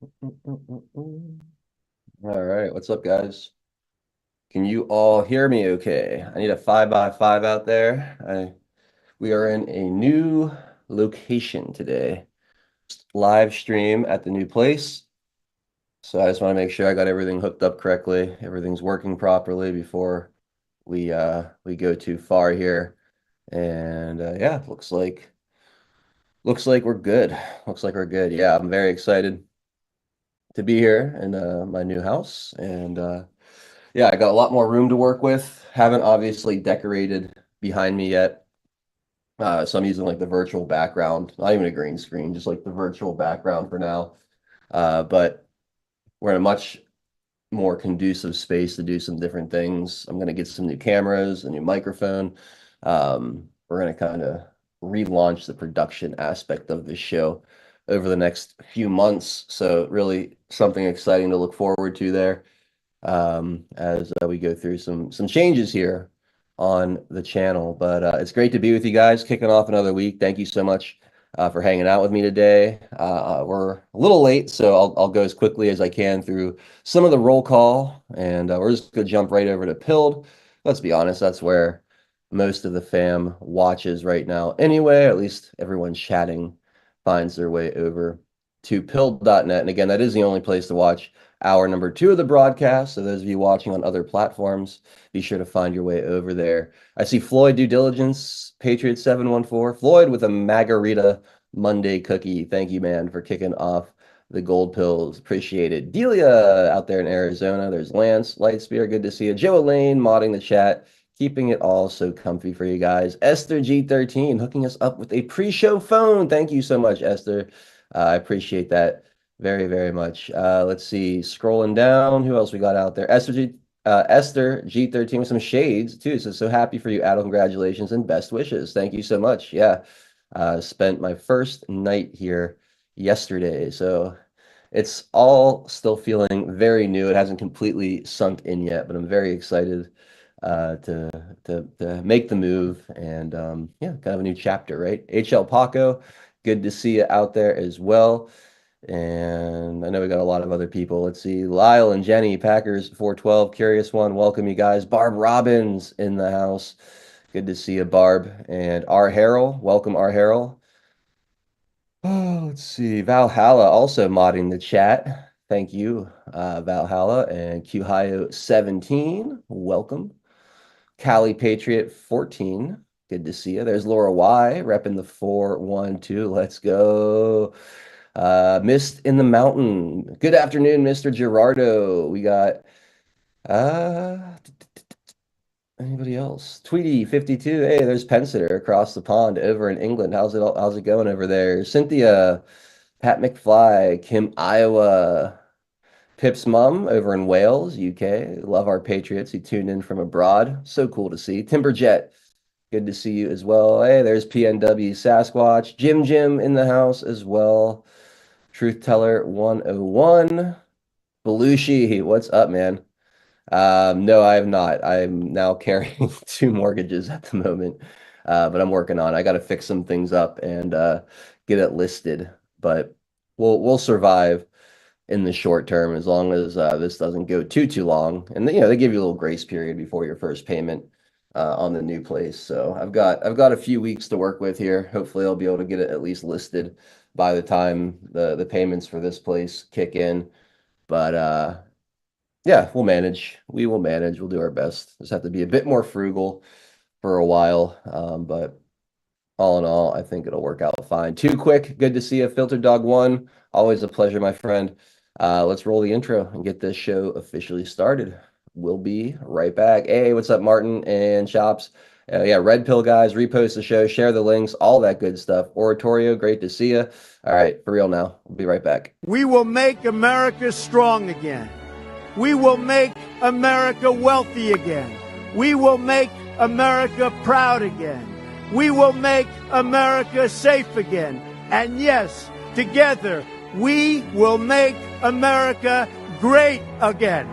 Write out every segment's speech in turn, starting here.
All right, what's up, guys? Can you all hear me okay? I need a 5x5 out there. We are in a new location today. Live stream at the new place. So I just want to make sure I got everything hooked up correctly, everything's working properly before we go too far here. And yeah, looks like we're good. Looks like we're good. Yeah, I'm very excited to be here in my new house and yeah, I got a lot more room to work with. Haven't obviously decorated behind me yet. So I'm using like the virtual background, not even a green screen, just like the virtual background for now. But we're in a much more conducive space to do some different things. I'm going to get some new cameras, a new microphone. We're going to kind of relaunch the production aspect of this show over the next few months. So really something exciting to look forward to there as we go through some changes here on the channel. But it's great to be with you guys, kicking off another week. Thank you so much for hanging out with me today. We're a little late, so I'll go as quickly as I can through some of the roll call, and we're just gonna jump right over to Pilled. Let's be honest, that's where most of the fam watches right now. Anyway, at least everyone chatting finds their way over to pilled.net. And again, that is the only place to watch hour number 2 of the broadcast. So those of you watching on other platforms, be sure to find your way over there. I see Floyd Due Diligence, Patriot 714. Floyd with a Margarita Monday cookie. Thank you, man, for kicking off the gold pills. Appreciate it. Delia out there in Arizona. There's Lance, Lightspear. Good to see you. Joe Elaine modding the chat. Keeping it all so comfy for you guys. Esther G13 hooking us up with a pre-show phone. Thank you so much, Esther. I appreciate that very, very much. Let's see. Scrolling down, who else we got out there? Esther G13 with some shades too. So happy for you, Adel. Congratulations and best wishes. Thank you so much. Yeah. Spent my first night here yesterday. So it's all still feeling very new. It hasn't completely sunk in yet, but I'm very excited to make the move and yeah, kind of a new chapter, right? HL Paco, good to see you out there as well. And I know we got a lot of other people. Let's see. Lyle and Jenny, Packers 412, Curious One. Welcome, you guys. Barb Robbins in the house. Good to see you, Barb. And R. Harrell. Welcome, R. Harrell. Oh, let's see. Valhalla also modding the chat. Thank you, Valhalla. And QHio17. Welcome. Cali Patriot 14. Good to see you. There's Laura Y repping the 412. Let's go. Mist in the Mountain. Good afternoon, Mr. Gerardo. We got uh anybody else? Tweety 52. Hey, there's Pensitter across the pond over in England. How's it going over there? Cynthia, Pat McFly, Kim Iowa, Pip's mom over in Wales, UK. Love our Patriots. He tuned in from abroad. So cool to see. Timberjet, good to see you as well. Hey, there's PNW Sasquatch. Jim in the house as well. Truth Teller 101. Belushi, what's up, man? No, I have not. I'm now carrying 2 mortgages at the moment, but I'm working on it. I got to fix some things up and get it listed, but we'll survive in the short term as long as this doesn't go too long. And they give you a little grace period before your first payment on the new place. So I've got a few weeks to work with here. Hopefully, I'll be able to get it at least listed by the time the payments for this place kick in. But yeah, we'll manage. We will manage. We'll do our best. Just have to be a bit more frugal for a while. But all in all, I think it'll work out fine. Too quick. Good to see you, Filter Dog One. Always a pleasure, my friend. Let's roll the intro and get this show officially started. We'll be right back. Hey, what's up, Martin and Shops? Yeah, Red Pill guys, repost the show, share the links, all that good stuff. Oratorio, great to see you. All right, for real now. We'll be right back. We will make America strong again. We will make America wealthy again. We will make America proud again. We will make America safe again. And yes, together, we will make America great again.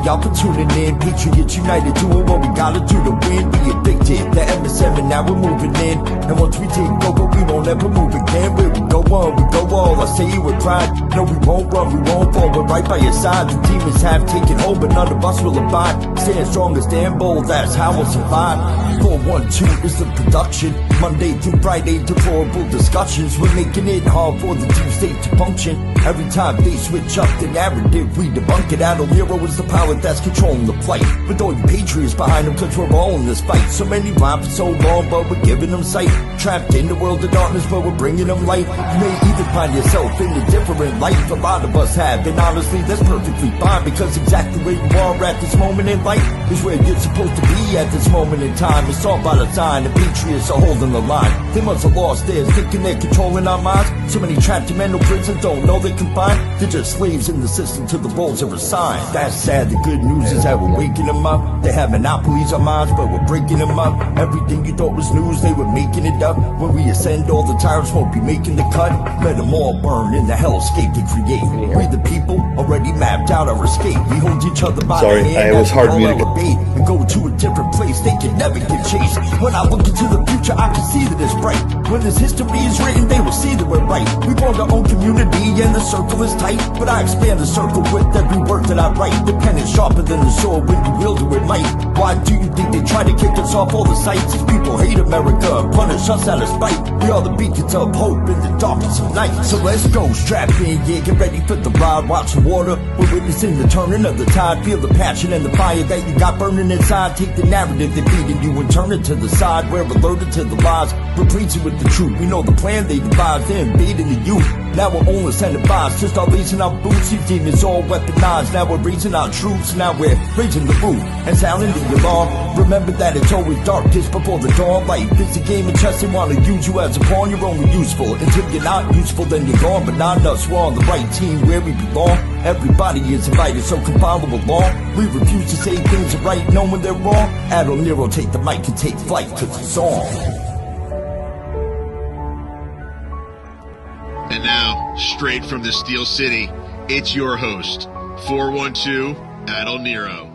y'all for tuning in. Patriots united, doing what we gotta do to win. We evicted the MS7, now we're moving in. And once we take over, we won't ever move again. Where we go on, we go all. I say it with pride. No, we won't run, we won't fall. We're right by your side. The demons have taken hold, but none of us will abide. Stand strong, stand bold, that's how we'll survive. 412 is the production. Monday through Friday, deplorable discussions. We're making it hard for the two state to function. Every time they switch up the narrative, we debunk it. Adult Nero is the power that's controlling the fight. With all you patriots behind them, cause we're all in this fight. So many rhyme for so long, but we're giving them sight. Trapped in the world of darkness, but we're bringing them light. You may even find yourself in a different life. A lot of us have, and honestly, that's perfectly fine. Because exactly where you are at this moment in life is where you're supposed to be at this moment in time. It's all by design, the patriots are holding the line. They must have lost theirs, thinking they're controlling our minds. So many trapped in mental prisons don't know they can find. They're just slaves in the system till the roles are assigned. That's sad, the good news is that we're waking them up. They have monopolies on minds, but we're breaking them up. Everything you thought was news, they were making it up. When we ascend, all the tyrants won't be making the cut. Let them all burn in the hellscape they create. We the people already mapped out our escape. We hold each other by the hand. It was hard all music. elevate and go to a different place. They can never get chased. When I look into the future, I can see that it's bright. When this history is written, they will see that we're right. We formed our own community and the circle is tight. But I expand the circle with every word that I write. The pen is sharper than the sword when you wield it with might. Why do you think they try to kick us off all the sites? These people hate America, punish us out of spite. We are the beacons of hope in the darkness of night. So let's go, strap in, yeah, get ready for the ride. Watch the water, we're witnessing the turning of the tide. Feel the passion and the fire that you got burning inside. Take the narrative they're feeding you and turn it to the side. We're alerted to the lies, replacing with the truth. We know the plan they devised, they're invading the youth. Now we're only sending vibes, just start raising our boots. These demons all weaponized. Now we're raising our troops, now we're raising the roof and sounding the alarm. Remember that it's always darkest before the dawn. Life is a game of chess, they want to use you as a pawn. You're only useful until you're not useful, then you're gone. But not us, we're on the right team where we belong. Everybody is invited, so come follow along. We refuse to say things are right, knowing they're wrong. Adult Nero, take the mic and take flight, cause it's on. And now, straight from the Steel City, it's your host, 412 Adol Nero.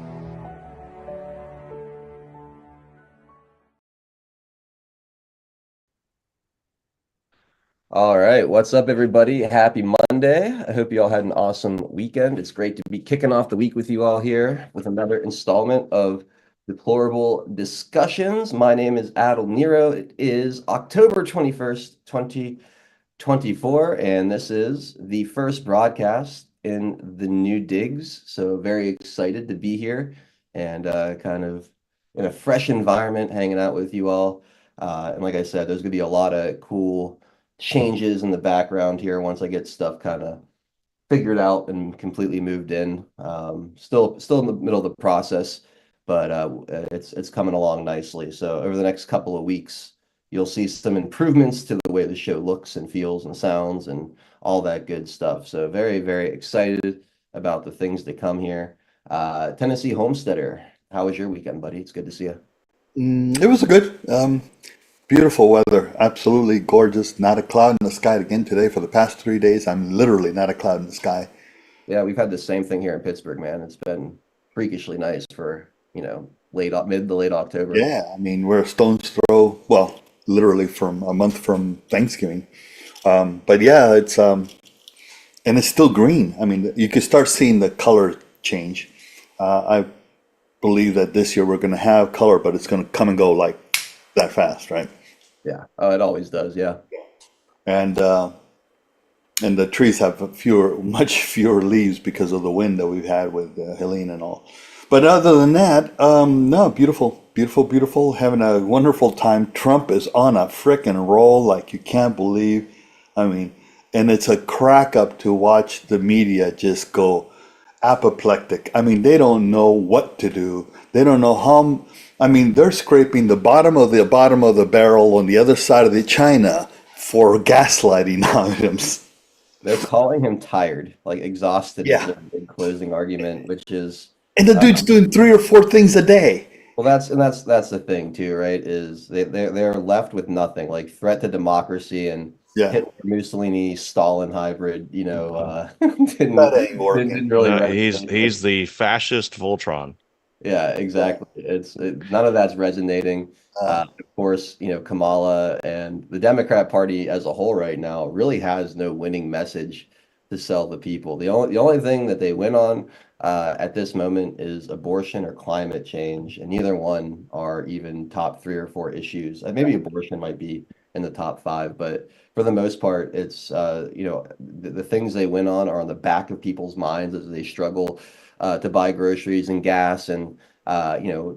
All right, what's up, everybody? Happy Monday. I hope you all had an awesome weekend. It's great to be kicking off the week with you all here with another installment of Deplorable Discussions. My name is Adol Nero. It is October 21st, 2024, and this is the first broadcast in the new digs. So very excited to be here and kind of in a fresh environment, hanging out with you all. And like I said, there's going to be a lot of cool changes in the background here once I get stuff kind of figured out and completely moved in. Still in the middle of the process, but it's coming along nicely. So over the next couple of weeks, you'll see some improvements to the way the show looks and feels and sounds and all that good stuff. So very, very excited about the things to come here. Tennessee Homesteader, how was your weekend, buddy? It's good to see you. It was good. Beautiful weather. Absolutely gorgeous. Not a cloud in the sky again today. For the past 3 days, I'm literally not a cloud in the sky. Yeah, we've had the same thing here in Pittsburgh, man. It's been freakishly nice for, mid to late October. Yeah, I mean, we're a stone's throw, well, literally from a month from Thanksgiving. But yeah, and it's still green. I mean, you can start seeing the color change. I believe that this year we're going to have color, but it's going to come and go like that fast, right? Yeah. Oh, it always does. Yeah. And the trees have much fewer leaves because of the wind that we've had with Helene and all. But other than that, no, beautiful, beautiful, beautiful. Having a wonderful time. Trump is on a frickin' roll like you can't believe. I mean, and it's a crack up to watch the media just go apoplectic. I mean, they don't know what to do. They don't know how. I mean, they're scraping the bottom of the barrel on the other side of the China for gaslighting items. They're calling him tired, like exhausted is Yeah. their big closing argument, which is And the dude's doing 3 or 4 things a day. well, that's the thing too, right? Is they're left with nothing, like threat to democracy and Yeah, Hitler, Mussolini, Stalin hybrid, that ain't working. didn't really No, resonate. he's the fascist Voltron. Yeah, Yeah. exactly. None of that's resonating. Uh, Of course, Kamala and the Democrat Party as a whole right now really has no winning message to sell the people. The only thing that they win on at this moment is abortion or climate change, and neither one are even top three or four issues. Maybe abortion might be in the top five, but for the most part, it's the things they win on are on the back of people's minds as they struggle to buy groceries and gas and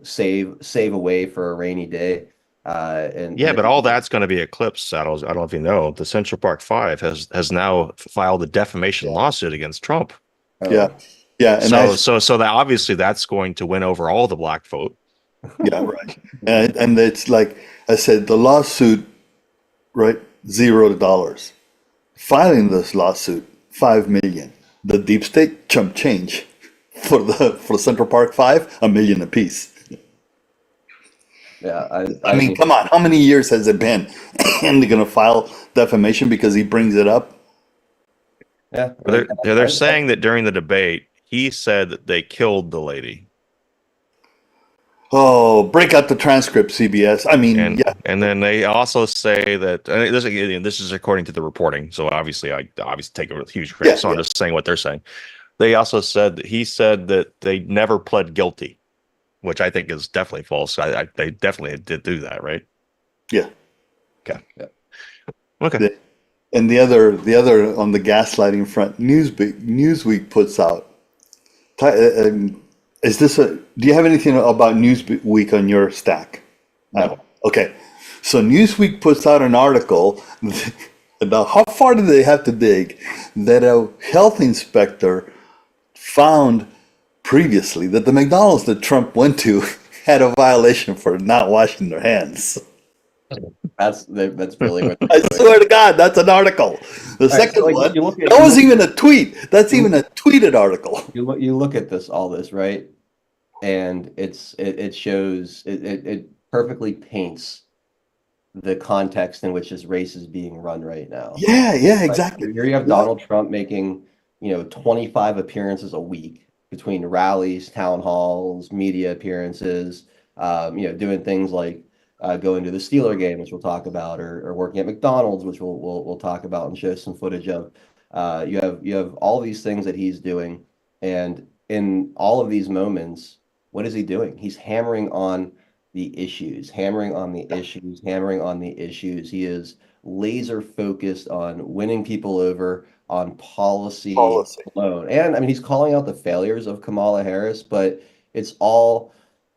save away for a rainy day. Yeah, And but all that's going to be eclipsed. I don't know if you know, the Central Park Five has now filed a defamation yeah, lawsuit against Trump. yeah, oh, yeah, and So that obviously that's going to win over all the black vote. yeah, right, and it's like I said, the lawsuit, right, $0. Filing this lawsuit, 5 million. The deep state, chump change. For Central Park Five, 1 million apiece. yeah, I I I mean, mean, come on, how many years has it been? And they're gonna file defamation because he brings it up? yeah, They're saying that during the debate, he said that they killed the lady. Oh, break out the transcript, CBS. I mean, yeah, And then they also say that, and this is according to the reporting. So I obviously take it with huge credit. yeah, So I'm yeah. just saying what they're saying. They also said that he said that they never pled guilty, which I think is definitely false. They definitely did do that, right? Yeah. Okay. yeah. Okay. The, and the other on the gaslighting front, Newsweek puts out. Is this a? Do you have anything about Newsweek on your stack? No. Okay, so Newsweek puts out an article. Now, how far do they have to dig that a health inspector found previously that the McDonald's that Trump went to had a violation for not washing their hands? That's really where they're I going. swear to God, that's an article. The All right, so second like one, you look at that was even a tweet. That's even a tweeted article. you look at all this, right? And it shows it perfectly paints the context in which this race is being run right now. Yeah, yeah, Right. exactly. Here you have Yeah, Donald Trump making, 25 appearances a week between rallies, town halls, media appearances, doing things like going to the Steeler game, which we'll talk about, or working at McDonald's, which we'll talk about and show some footage of. You have all these things that he's doing, and in all of these moments, what is he doing? He's hammering on the issues, hammering on the issues, hammering on the issues. He is laser focused on winning people over on policy policy. alone. And I mean, he's calling out the failures of Kamala Harris, but it's all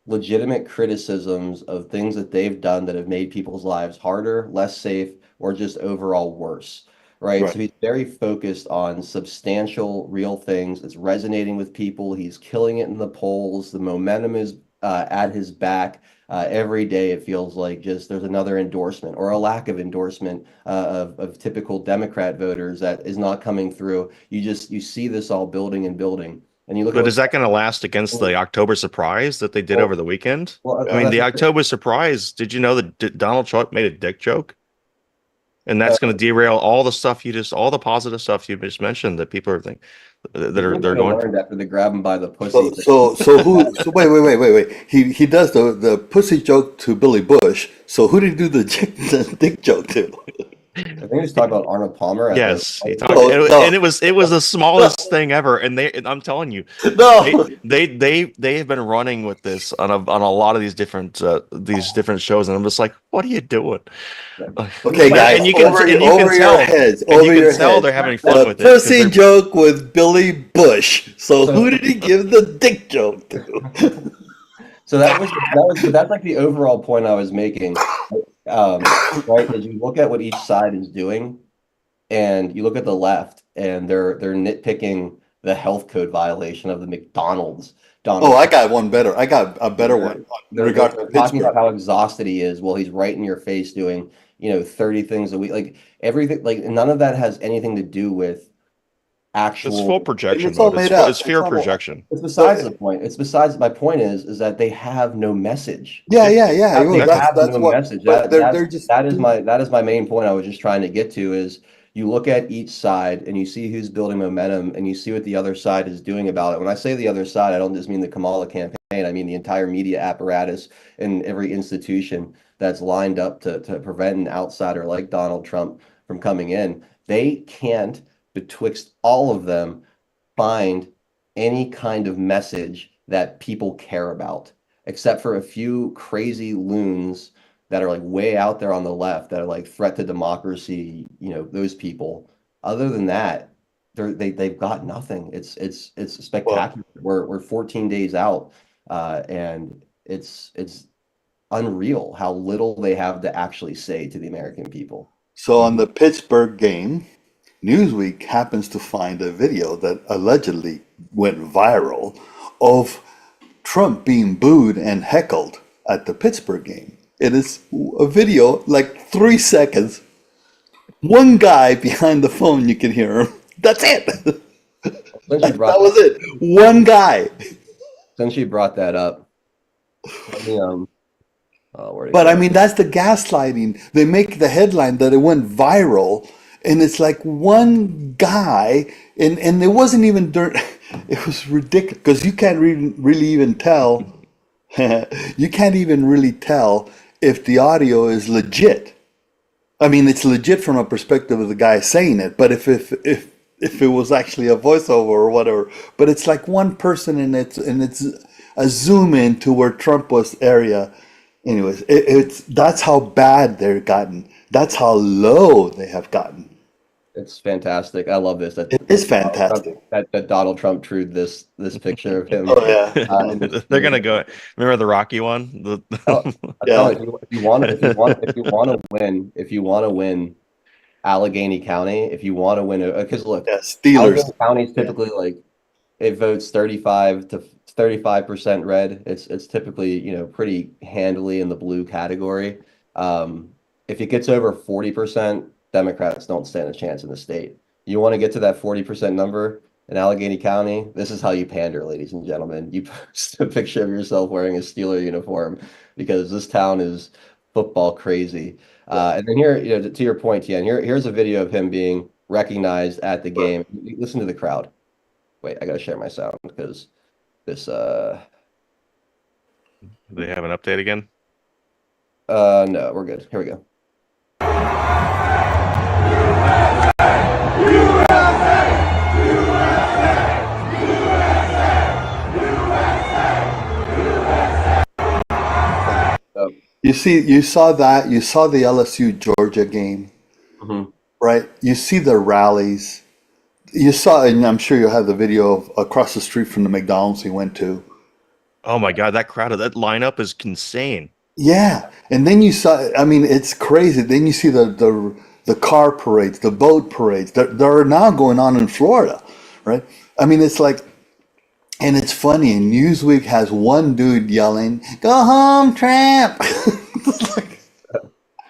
legitimate criticisms of things that they've done that have made people's lives harder, less safe, or just overall worse. Right. So Right. he's very focused on substantial, real things. It's resonating with people. He's killing it in the polls. The momentum is at his back. Every day it feels like just there's another endorsement or a lack of endorsement of typical Democrat voters that is not coming through. You see this all building and building, and you look at But what's is that going to last against the happening. October surprise that they did over Well, the weekend? well, I mean, that's the the thing. October surprise, did you know that Donald Trump made a dick joke? And Uh, that's going to derail all the positive stuff you just mentioned that people are thinking he they're should have going. learned after the grab him by the pussy So, thing. so, so who? So wait. He does the pussy joke to Billy Bush. So who did he do the dick joke to? I think he was talking about Arnold Palmer at the Yes, he White talked, House. No, no, and it was the no, smallest thing ever. And I'm telling you, no. they have been running with this on a lot of these different shows, and I'm just like, what are you doing? Okay, guys, And over you can your tell heads. they're having fun The with it because pussy they're joke with Billy Bush. So who So, did he give the dick joke to? so but that's like the overall point I was making. Right, as you look at what each side is doing, and you look at the left, and they're nitpicking the health code violation of the McDonald's Oh, Donald I Trump. got one better. I got a better They're one in they're, they're, regard to they're talking Pittsburgh. about how exhausted he is while he's right in your face doing 30 things a week. Like everything, like none of that has anything to do with It's full actual. And projection it's all mode. made up. It's fear projection. It's So besides the point. It's besides my point is that they have no message. yeah, yeah, yeah. They Well, Exactly. have that's no what. message. But they're just That is my main point. I was just trying to get to is you look at each side and you see who's building momentum and you see what the other side is doing about it. When I say the other side, I don't just mean the Kamala campaign. I mean the entire media apparatus and every institution that's lined up to prevent an outsider like Donald Trump from coming in. They can't, betwixt all of them, find any kind of message that people care about, except for a few crazy loons that are like way out there on the left that are like threat to democracy, those people. Other than that, they've got nothing. It's well. spectacular. We're 14 days out, and it's unreal how little they have to actually say to the American people. So on the Pittsburgh game, Newsweek happens to find a video that allegedly went viral of Trump being booed and heckled at the Pittsburgh game. It is a video like 3 seconds. One guy behind the phone, you can hear him. That's it. Since you That brought was it. One guy. since you brought that up, let me oh, where'd it But I go? mean, that's the gaslighting. They make the headline that it went viral, and it's like one guy, and it wasn't even dirt. It was ridiculous because you can't really even tell. You can't even really tell if the audio is legit. I mean, it's legit from a perspective of the guy saying it, but if it was actually a voiceover or whatever, but it's like one person and it's a zoom in to where Trump was area. Anyways, it's that's how bad they're gotten. That's how low they have gotten. It's fantastic. I love this. It is Donald Trump, fantastic. that Donald Trump trued this picture of him Oh yeah, in this They're gonna theater. go. Remember the Rocky one? Oh, I'm yeah, telling you, if you want to win Allegheny County, if you want to win, because look, yeah. Steelers. Allegheny County is Yeah, typically like it votes 35% red. It's typically, pretty handily in the blue category. If it gets over 40%, Democrats don't stand a chance in the state. You want to get to that 40% number in Allegheny County, this is how you pander, ladies and gentlemen. You post a picture of yourself wearing a Steeler uniform because this town is football crazy. yeah. And then here, to your point, Tian, here's a video of him being recognized at the game. Listen to the crowd. Wait, I gotta share my sound because this They have an update again. no, we're good. Here we go. Oh, You saw the LSU Georgia game, mhm. right? You see the rallies. You saw, and I'm sure you have the video of across the street from the McDonald's he went to. Oh my God, that crowd of that lineup is insane. Yeah, and then you saw. I mean, it's crazy. Then you see the car parades, the boat parades. They're now going on in Florida, right? I mean, it's like, and it's funny. And Newsweek has one dude yelling, "Go home, Tramp!" It's like,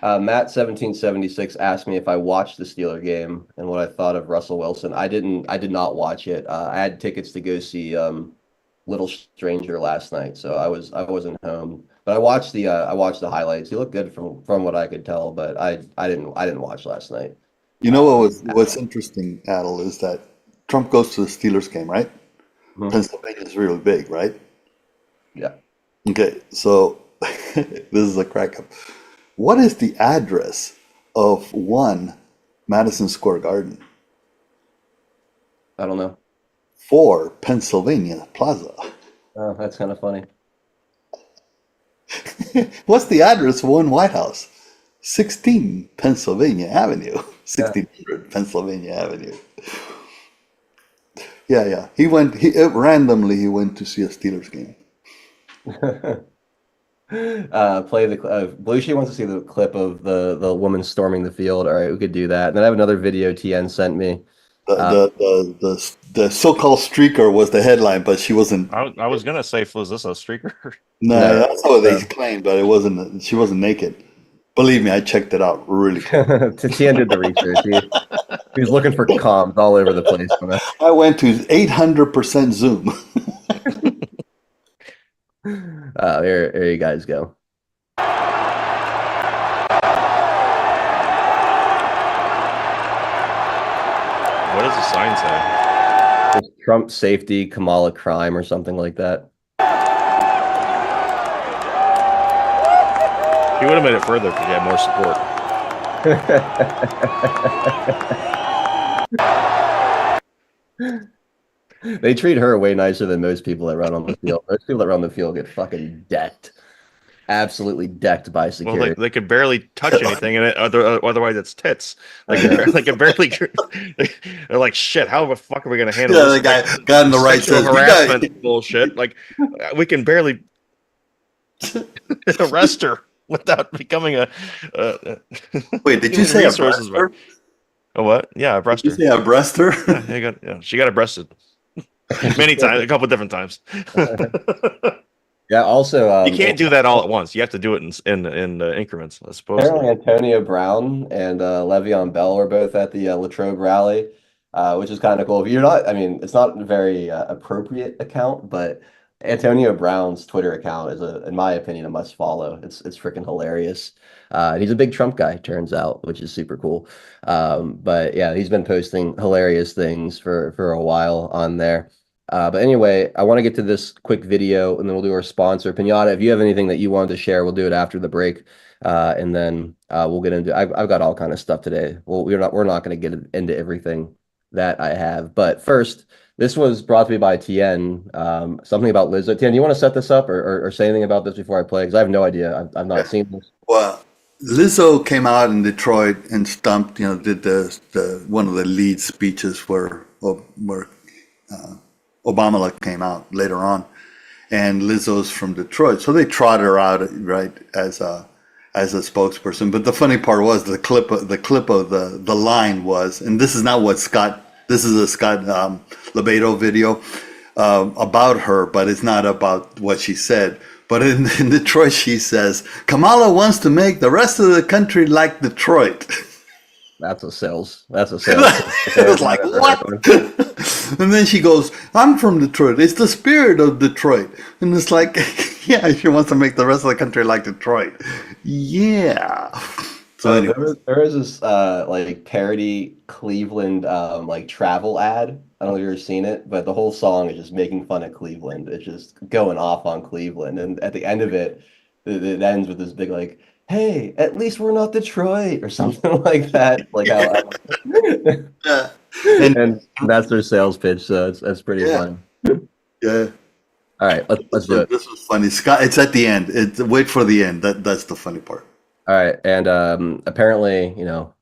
Matt 1776 asked me if I watched the Steeler game and what I thought of Russell Wilson. I didn't. I did not watch it. I had tickets to go see Little Stranger last night, so I wasn't home. But I watched the highlights. He looked good from what I could tell, but I didn't watch last night. you know what's interesting, Adel, is that Trump goes to the Steelers game, right? Mhm. Pennsylvania is really big, right? Yeah, Okay, so this is a crack up. What is the address of one Madison Square Garden? I don't know. 4 Pennsylvania Plaza. Oh, that's kind of funny. What's the address of one White House? 16 Pennsylvania Avenue. Yeah. 1600 Pennsylvania Avenue. Yeah, yeah. Randomly he went to see a Steelers game. Play the Belushi wants to see the clip of the woman storming the field. All right, we could do that. And then I have another video TN sent me. The Uh, the so-called streaker was the headline, but she wasn't. I was gonna say, was this a streaker? No, no, that's what they no. claimed, but it wasn't. She wasn't naked. Believe me, I checked it out really quick. TN did the research. He's looking for comms all over the place. I went to 800% Zoom. Here you guys go. What does the sign say? It's Trump safety, Kamala crime, or something like that. He would have made it further if he had more support. They treat her way nicer than most people that run on the field. Most people that run the field get fucking decked. Absolutely decked by security. Well, they could barely touch anything in it, otherwise it's tits. They can barely. They're like, shit. How the fuck are we gonna handle this? The guy got in the right sexual harassment bullshit. Like, we can barely arrest her without becoming a. Wait, did you say arrest her? A what? Yeah, I breast her. Did you say arrest her? Yeah, she got breasted many times, a couple of different times. Yeah. Also, you can't do that all at once. You have to do it in increments, I suppose. Apparently, Antonio Brown and Le'Veon Bell were both at the Latrobe rally, which is kind of cool. If you're not, I mean, it's not a very appropriate account, but Antonio Brown's Twitter account is, in my opinion, a must follow. It's freaking hilarious. He's a big Trump guy, turns out, which is super cool. But yeah, he's been posting hilarious things for a while on there. But anyway, I want to get to this quick video, and then we'll do our sponsor. Pinata, if you have anything that you wanted to share, we'll do it after the break, and then we'll get into. I've got all kind of stuff today. Well, we're not going to get into everything that I have, but first, this was brought to me by Tien. Something about Lizzo. Tien, do you want to set this up or say anything about this before I play? Because I have no idea. I've not seen this. Well, Lizzo came out in Detroit and stumped. Did the one of the lead speeches where Obama came out later on, and Lizzo's from Detroit, so they trotted her out right as a spokesperson. But the funny part was the clip of the line was, and this is not what Scott. This is a Scott Lebedo video about her, but it's not about what she said. But in Detroit, she says Kamala wants to make the rest of the country like Detroit. That's a sales. It was like, what? And then she goes, I'm from Detroit. It's the spirit of Detroit. And it's like, yeah, she wants to make the rest of the country like Detroit. Yeah. So anyway. there is this like parody Cleveland like travel ad. I don't know if you've ever seen it, but the whole song is just making fun of Cleveland. It's just going off on Cleveland. And at the end of it, it ends with this big like, hey, at least we're not Detroit or something like that. Like how Yeah. and that's their sales pitch, so that's pretty fun. Yeah. All right, let's do it. This was funny. Scott, it's at the end. Wait for the end. That's the funny part. All right, and apparently,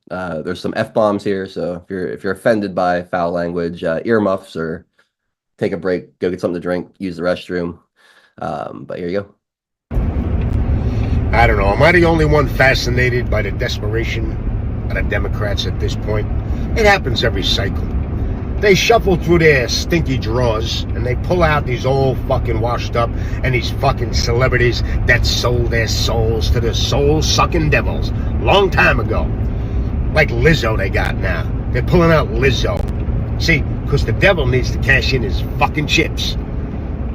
there's some F-bombs here, so if you're offended by foul language, earmuffs or take a break, go get something to drink, use the restroom. But here you go. I don't know. Am I the only one fascinated by the desperation of the Democrats at this point? It happens every cycle. They shuffle through their stinky drawers and they pull out these old fucking washed up and these fucking celebrities that sold their souls to the soul-sucking devils long time ago. Like Lizzo they got now. They're pulling out Lizzo. See, because the devil needs to cash in his fucking chips.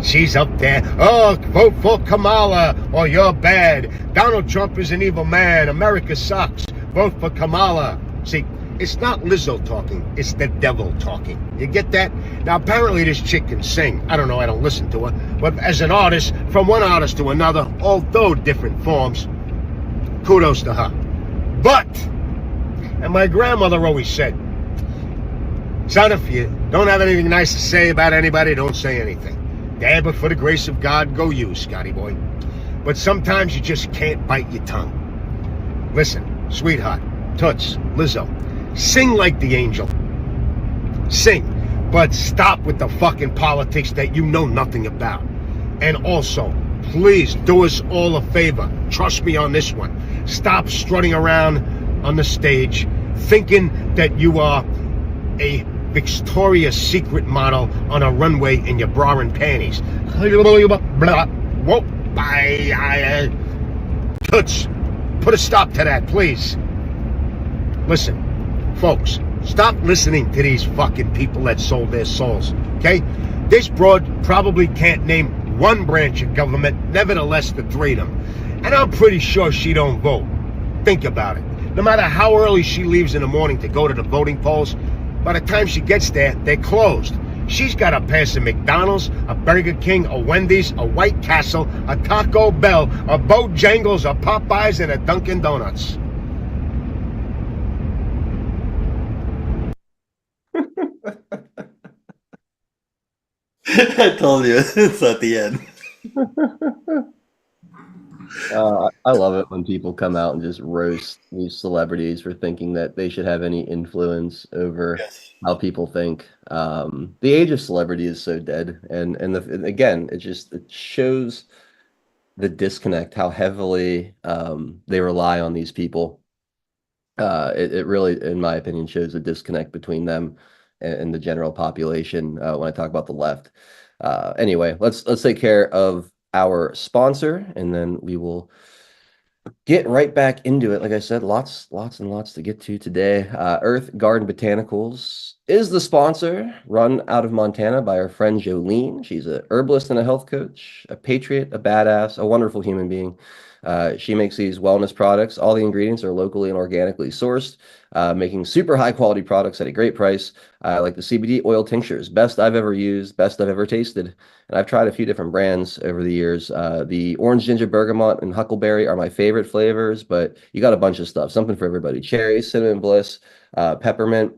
She's up there, oh, vote for Kamala or you're bad. Donald Trump is an evil man. America sucks. Vote for Kamala. See, it's not Lizzo talking, it's the devil talking. You get that? Now, apparently this chick can sing. I don't know, I don't listen to her. But as an artist, from one artist to another, although different forms, kudos to her. But, and my grandmother always said, son, if you don't have anything nice to say about anybody, don't say anything. Yeah, but for the grace of God, go you, Scotty boy. But sometimes you just can't bite your tongue. Listen, sweetheart, Toots, Lizzo, sing like the angel. Sing, but stop with the fucking politics that you know nothing about. And also, please do us all a favor. Trust me on this one. Stop strutting around on the stage thinking that you are a Victoria's Secret model on a runway in your bra and panties. Whoa, Toots, put a stop to that, please. Listen, folks, Stop listening to these fucking people that sold their souls, okay? This broad probably can't name one branch of government, nevertheless the three of them. And I'm pretty sure she don't vote. Think about it. No matter how early she leaves in the morning to go to the voting polls, by the time she gets there, they're closed. She's got to pass a McDonald's, a Burger King, a Wendy's, a White Castle, a Taco Bell, a Bojangles, a Popeyes, and a Dunkin' Donuts. I told you it's at the end. I love it when people come out and just roast these celebrities for thinking that they should have any influence over Yes. how people think. The age of celebrity is so dead, and again, it shows the disconnect, how heavily they rely on these people. It really, in my opinion, shows a disconnect between them and the general population when I talk about the left. Anyway, let's take care of our sponsor, and then we will get right back into it. Like I said, lots and lots to get to today. Earth Garden Botanicals is the sponsor, run out of Montana by our friend Jolene. She's a herbalist and a health coach, a patriot, a badass, a wonderful human being. She makes these wellness products. All the ingredients are locally and organically sourced, making super high quality products at a great price. Like the CBD oil tinctures, best I've ever used, best I've ever tasted. And I've tried a few different brands over the years. The orange ginger bergamot and huckleberry are my favorite flavors, but you got a bunch of stuff, something for everybody. Cherry, cinnamon bliss, peppermint.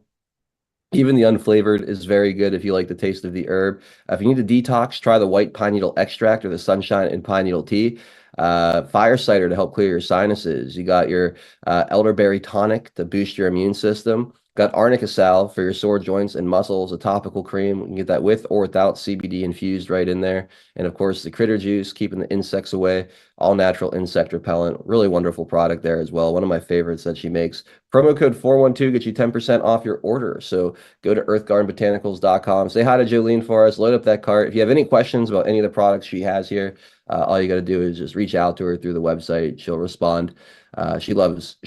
Even the unflavored is very good if you like the taste of the herb. If you need a detox, try the white pine needle extract or the sunshine and pine needle tea. Fire cider to help clear your sinuses. You got your elderberry tonic to boost your immune system. Got arnica salve for your sore joints and muscles, a topical cream. You can get that with or without CBD infused right in there. And of course, the critter juice, keeping the insects away. All natural insect repellent. Really wonderful product there as well. One of my favorites that she makes. Promo code 412 gets you 10% off your order. So go to earthgardenbotanicals.com. Say hi to Jolene for us. Load up that cart. If you have any questions about any of the products she has here, all you got to do is just reach out to her through the website. She'll respond. She loves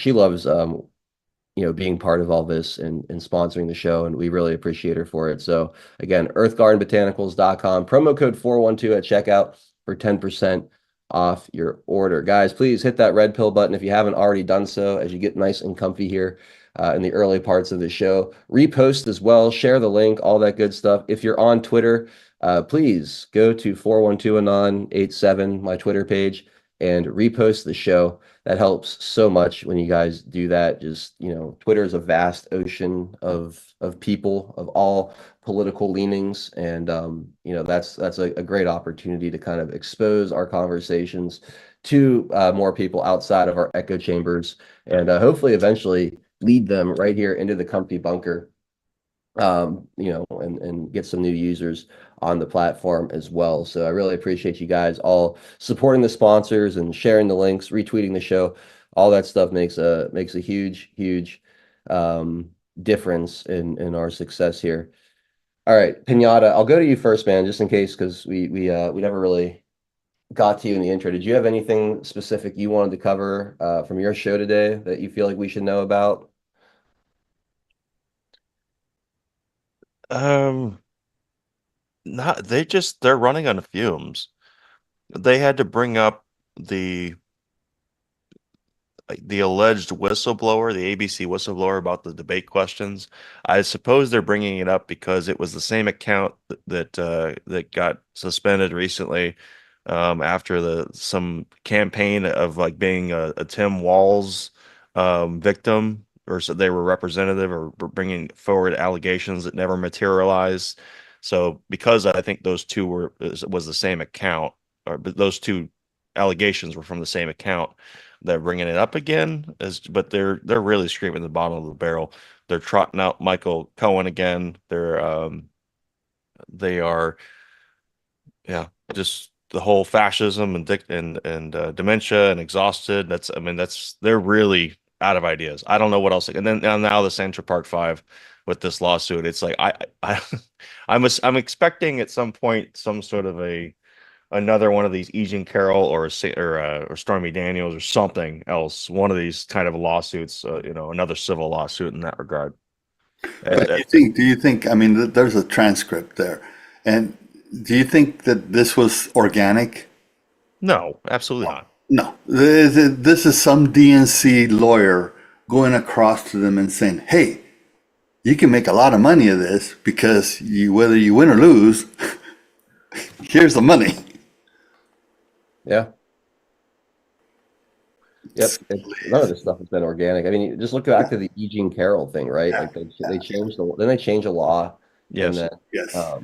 being part of all this and sponsoring the show, and we really appreciate her for it. So again, earthgardenbotanicals.com, promo code 412 at checkout for 10% off your order. Guys, please hit that red pill button if you haven't already done so as you get nice and comfy here in the early parts of the show. Repost as well, share the link, all that good stuff. If you're on Twitter, please go to 412anon87, my Twitter page, and repost the show. That helps so much when you guys do that. Just, Twitter is a vast ocean of people of all political leanings, and that's a great opportunity to kind of expose our conversations to more people outside of our echo chambers, and hopefully eventually lead them right here into the comfy bunker, and get some new users on the platform as well. So I really appreciate you guys all supporting the sponsors and sharing the links, retweeting the show. All that stuff makes a huge difference in our success here. All right, Pinata, I'll go to you first, man, just in case, because we never really got to you in the intro. Did you have anything specific you wanted to cover from your show today that you feel like we should know about? Um, Not they're running on fumes. They had to bring up the the alleged whistleblower, the ABC whistleblower about the debate questions. I suppose they're bringing it up because it was the same account that got suspended recently after the some campaign of like being a Tim Walz victim, or so they were representative or bringing forward allegations that never materialized. So because I think those two was the same account, or but those two allegations were from the same account, they're bringing it up again, but they're really screaming the bottom of the barrel. They're trotting out Michael Cohen again. They are, yeah, just the whole fascism and dementia and exhausted. They're really out of ideas. I don't know what else. And then now the Central Park Five with this lawsuit. It's like I I'm expecting at some point some sort of another one of these Egan Carroll or Stormy Daniels or something else. One of these kind of lawsuits, another civil lawsuit in that regard. And Do you think, I mean, there's a transcript there. And do you think that this was organic? no, absolutely not. No. This is some DNC lawyer going across to them and saying, hey, you can make a lot of money of this because whether you win or lose, here's the money. Yeah. Yep. None of this stuff has been organic. I mean, you just look back to the E. Jean Carroll thing, right? Yeah, Like they changed then they changed the law, and Yes, then yes, yeah.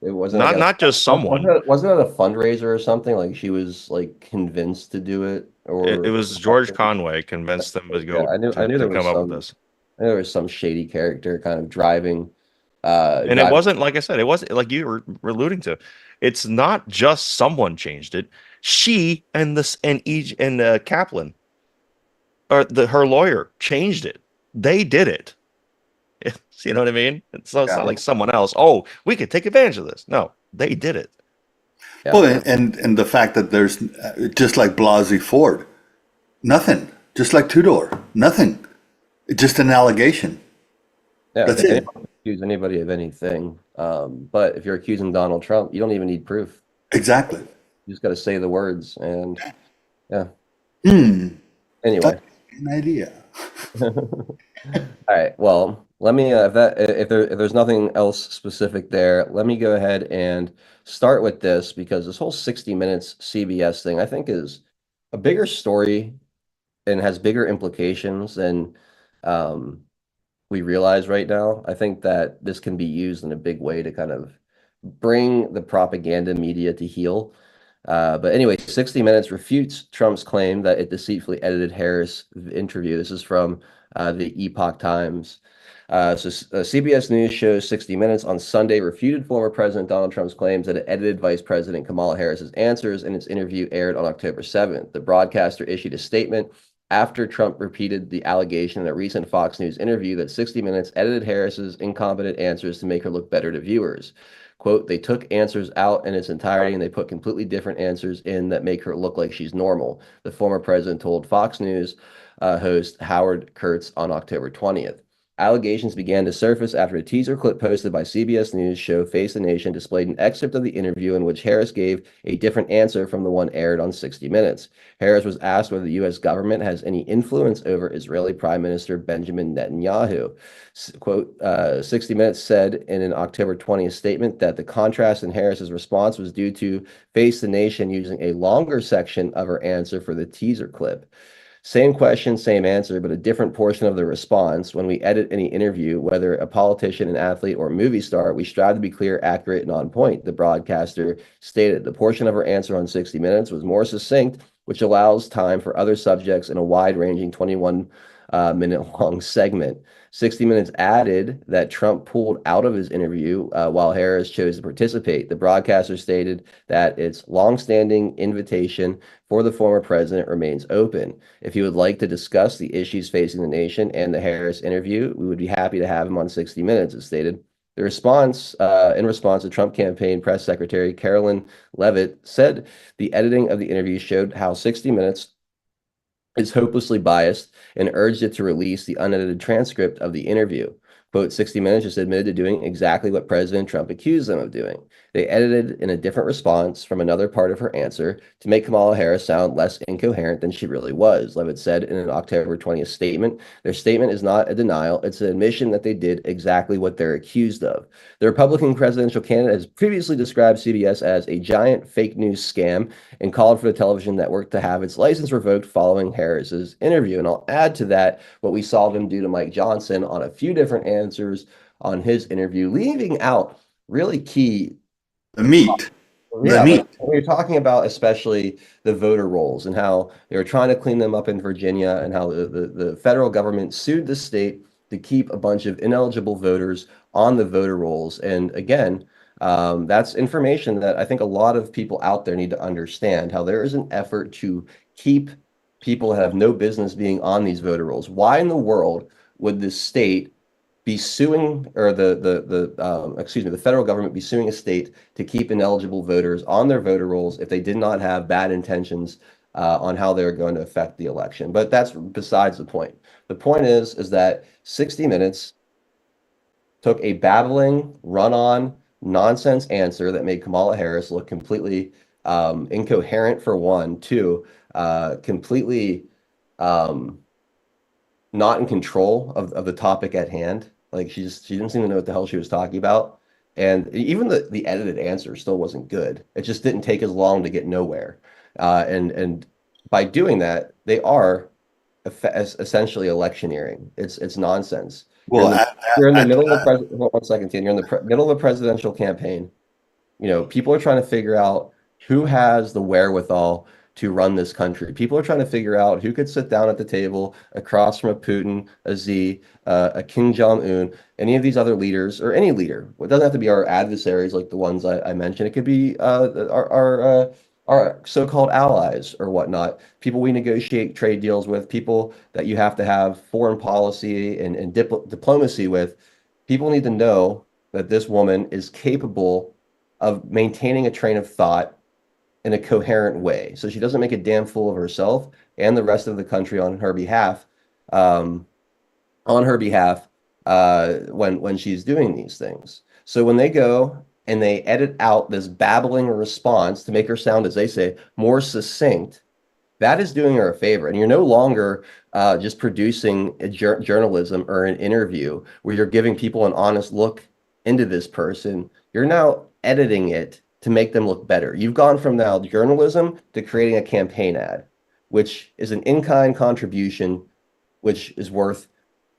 it wasn't like not just someone. wasn't it a fundraiser or something? Like she was like convinced to do it It or was George something. Conway convinced them to Yeah, go I knew to there come was up with this. there was some shady character kind of driving And it driving. wasn't, like I said, it wasn't like were alluding to. It's not just someone changed it. She and this and each and Kaplan or her lawyer changed it. They did it. You know what I mean? It's not Yeah. like someone else. Oh, we could take advantage of this. No, they did it. Yeah. Well, and the fact that there's just like Blasey Ford, nothing. Just like Tudor, nothing. Just an allegation. Yeah, That's it. anyone can accuse anybody of anything. But if you're accusing Donald Trump, you don't even need proof. Exactly. You just got to say the words, and yeah. Hmm. Anyway, That's an idea. all right. Well, let me if there's nothing else specific there, let me go ahead and start with this because this whole 60 Minutes CBS thing, I think, is a bigger story and has bigger implications than um, we realize right now. I think that this can be used in a big way to kind of bring the propaganda media to heel. But anyway, 60 Minutes refutes Trump's claim that it deceitfully edited Harris' interview. This is from the Epoch Times. CBS News shows 60 Minutes on Sunday refuted former President Donald Trump's claims that it edited Vice President Kamala Harris's answers in its interview aired on October 7th. The broadcaster issued a statement after Trump repeated the allegation in a recent Fox News interview that 60 Minutes edited Harris's incompetent answers to make her look better to viewers. Quote, they took answers out in its entirety and they put completely different answers in that make her look like she's normal, the former president told Fox News host Howard Kurtz on October 20th. Allegations began to surface after a teaser clip posted by CBS News show Face the Nation displayed an excerpt of the interview in which Harris gave a different answer from the one aired on 60 Minutes. Harris was asked whether the U.S. government has any influence over Israeli Prime Minister Benjamin Netanyahu. Quote, 60 Minutes said in an October 20th statement that the contrast in Harris's response was due to Face the Nation using a longer section of her answer for the teaser clip. Same question, same answer, but a different portion of the response. When we edit any interview, whether a politician, an athlete, or a movie star, we strive to be clear, accurate, and on point, the broadcaster stated. The portion of her answer on 60 Minutes was more succinct, which allows time for other subjects in a wide-ranging 21 minute long segment. 60 Minutes added that Trump pulled out of his interview while Harris chose to participate. The broadcaster stated that its longstanding invitation for the former president remains open. If he would like to discuss the issues facing the nation and the Harris interview, we would be happy to have him on 60 Minutes, it stated. In response, the Trump campaign press secretary Carolyn Levitt said the editing of the interview showed how 60 Minutes is hopelessly biased and urged it to release the unedited transcript of the interview. Quote, 60 Minutes just admitted to doing exactly what President Trump accused them of doing. They edited in a different response from another part of her answer to make Kamala Harris sound less incoherent than she really was, Levitt said in an October 20th statement. Their statement is not a denial, it's an admission that they did exactly what they're accused of. The Republican presidential candidate has previously described CBS as a giant fake news scam and called for the television network to have its license revoked following Harris's interview. And I'll add to that what we saw them do to Mike Johnson on a few different answers on his interview, leaving out really key. The meat. The Yeah, like meat. we were talking about especially the voter rolls and how they were trying to clean them up in Virginia and how the federal government sued the state to keep a bunch of ineligible voters on the voter rolls. And again, that's information that I think a lot of people out there need to understand how there is an effort to keep people that have no business being on these voter rolls. Why in the world would the state be suing or the federal government be suing a state to keep ineligible voters on their voter rolls if they did not have bad intentions on how they're going to affect the election? But that's besides the point. The point is that 60 Minutes took a babbling, run-on nonsense answer that made Kamala Harris look completely incoherent for one, two, completely um, not in control of the topic at hand. Like she didn't seem to know what the hell she was talking about. And even the edited answer still wasn't good. It just didn't take as long to get nowhere. And by doing that, they are essentially electioneering. It's nonsense. Well, You're in the add to middle of the that. president. One second, Tim. You're in the middle of a presidential campaign. People are trying to figure out who has the wherewithal to run this country. People are trying to figure out who could sit down at the table across from a Putin, a Xi, a Kim Jong-un, any of these other leaders, or any leader. It doesn't have to be our adversaries like the ones I mentioned. It could be our so-called allies or whatnot, people we negotiate trade deals with, people that you have to have foreign policy and diplomacy with. People need to know that this woman is capable of maintaining a train of thought in a coherent way. So she doesn't make a damn fool of herself and the rest of the country um, on her behalf, when she's doing these things. So when they go and they edit out this babbling response to make her sound, as they say, more succinct, that is doing her a favor. And you're no longer just producing a journalism or an interview where you're giving people an honest look into this person. You're now editing it to make them look better. You've gone from now journalism to creating a campaign ad, which is an in-kind contribution, which is worth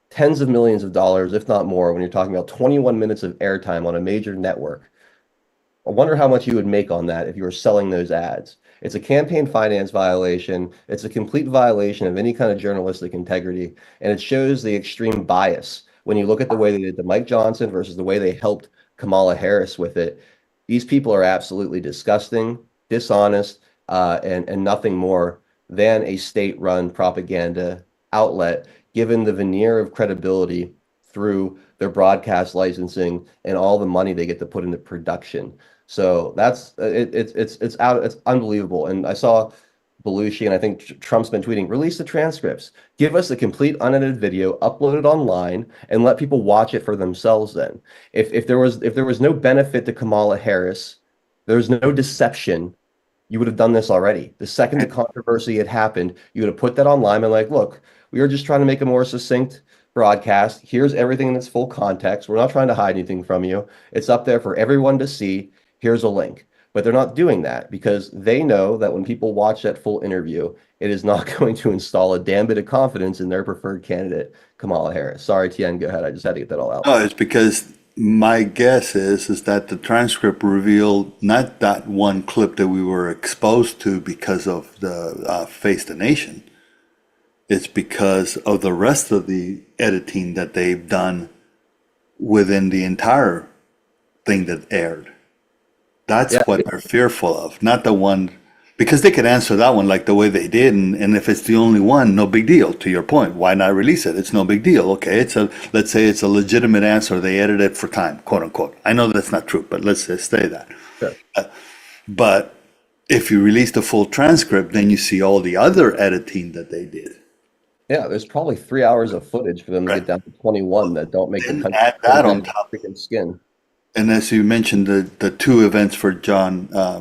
tens of millions of dollars, if not more, when you're talking about 21 minutes of airtime on a major network. I wonder how much you would make on that if you were selling those ads. It's a campaign finance violation. It's a complete violation of any kind of journalistic integrity. And it shows the extreme bias when you look at the way they did to Mike Johnson versus the way they helped Kamala Harris with it. These people are absolutely disgusting, dishonest, and nothing more than a state-run propaganda outlet, given the veneer of credibility through their broadcast licensing and all the money they get to put into production. So that's it's unbelievable. And I saw Belushi, and I think Trump's been tweeting, release the transcripts, give us a complete unedited video, upload it online, and let people watch it for themselves. Then, if there was no benefit to Kamala Harris, there's no deception. You would have done this already. The second the controversy had happened, you would have put that online and like, look, we were just trying to make a more succinct broadcast. Here's everything in its full context. We're not trying to hide anything from you. It's up there for everyone to see. Here's a link. But they're not doing that because they know that when people watch that full interview, it is not going to install a damn bit of confidence in their preferred candidate, Kamala Harris. Sorry, Tien, go ahead. I just had to get that all out. No, it's because my guess is that the transcript revealed not that one clip that we were exposed to because of the Face the Nation. It's because of the rest of the editing that they've done within the entire thing that aired. That's Yeah, what they're fearful of, not the one, because they could answer that one like the way they did, and if it's the only one, no big deal. To your point, why not release it? It's no big deal. Okay, let's say it's a legitimate answer. They edited it for time, quote unquote. I know that's not true, but let's just say that. sure. But if you release the full transcript, then you see all the other editing that they did. Yeah, there's probably 3 hours of footage for them to Right. get down to 21 that don't make the And country add put that it on in top. freaking skin. And as you mentioned, the two events for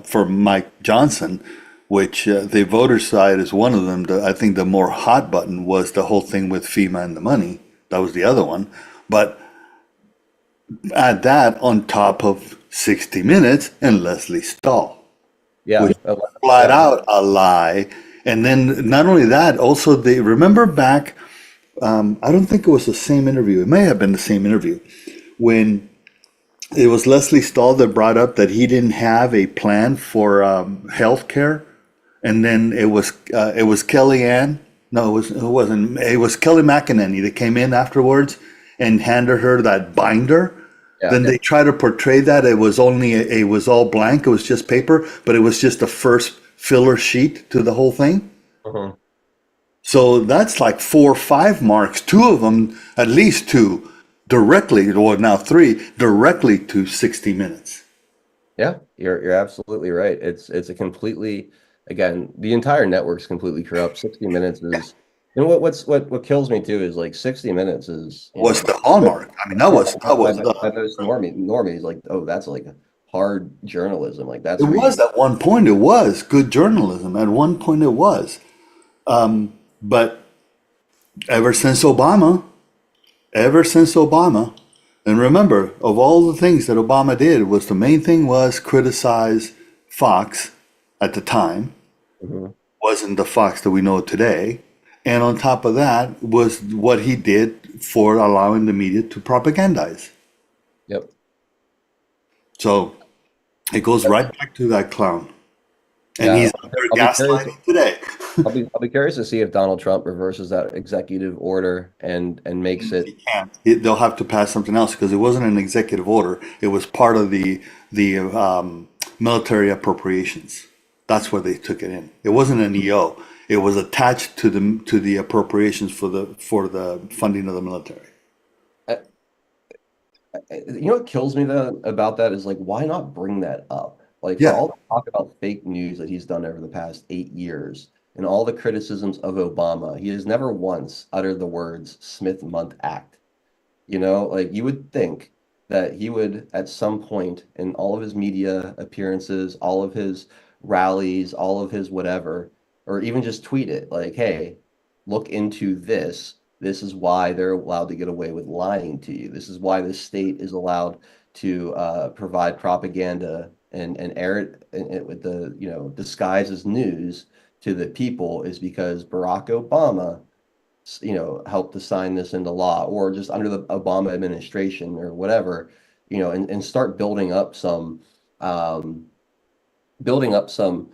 for Mike Johnson, which the voter side is one of them. I think the more hot button was the whole thing with FEMA and the money. That was the other one. But add that on top of 60 Minutes and Leslie Stahl, Yeah, which flat yeah, out a lie. And then not only that, also they remember back. I don't think it was the same interview. It may have been the same interview when it was Leslie Stahl that brought up that he didn't have a plan for health care, and then it was Kellyanne. No, it wasn't. It was Kelly McEnany that came in afterwards and handed her that binder. yeah, Then they try to portray that it was all blank. It was just paper, but it was just the first filler sheet to the whole thing. mhm. So that's like 4 or 5 marks. Two of them, at least two, directly, or now three, directly to 60 Minutes. Yeah, you're absolutely right. It's a completely, again, the entire network's completely corrupt. 60 Minutes is And what kills me too is like 60 Minutes is, Was the hallmark. I mean, that yeah, was the. by most normies like, oh, that's like hard journalism. Like It that's where was you at one point. It was good journalism. At one point, it was. But ever since Obama, ever since Obama, and remember, of all the things that Obama did, was the main thing was criticize Fox at the time. Mhm. Wasn't the Fox that we know today. And on top of that was what he did for allowing the media to propagandize. Yep. So it goes right back to that clown. And Yeah, he's out there I'll be curious. gaslighting today. I'll be curious to see if Donald Trump reverses that executive order and makes He it. can't. They'll have to pass something else because it wasn't an executive order. It was part of the military appropriations. That's where they took it in. It wasn't an EO. It was attached to the appropriations for the funding of the military. uh, You know what kills me though about that is like, why not bring that up? Like for Yeah, all the talk about fake news that he's done over the past 8 years and all the criticisms of Obama, he has never once uttered the words Smith Month Act. You know, like you would think that he would, at some point in all of his media appearances, all of his rallies, all of his whatever, or even just tweet it like, hey, look into this. This is why they're allowed to get away with lying to you. This is why the state is allowed to provide propaganda and air it with the, disguise as news to the people is because Barack Obama help to sign this into law or just under the Obama administration or whatever, and start um, building up some,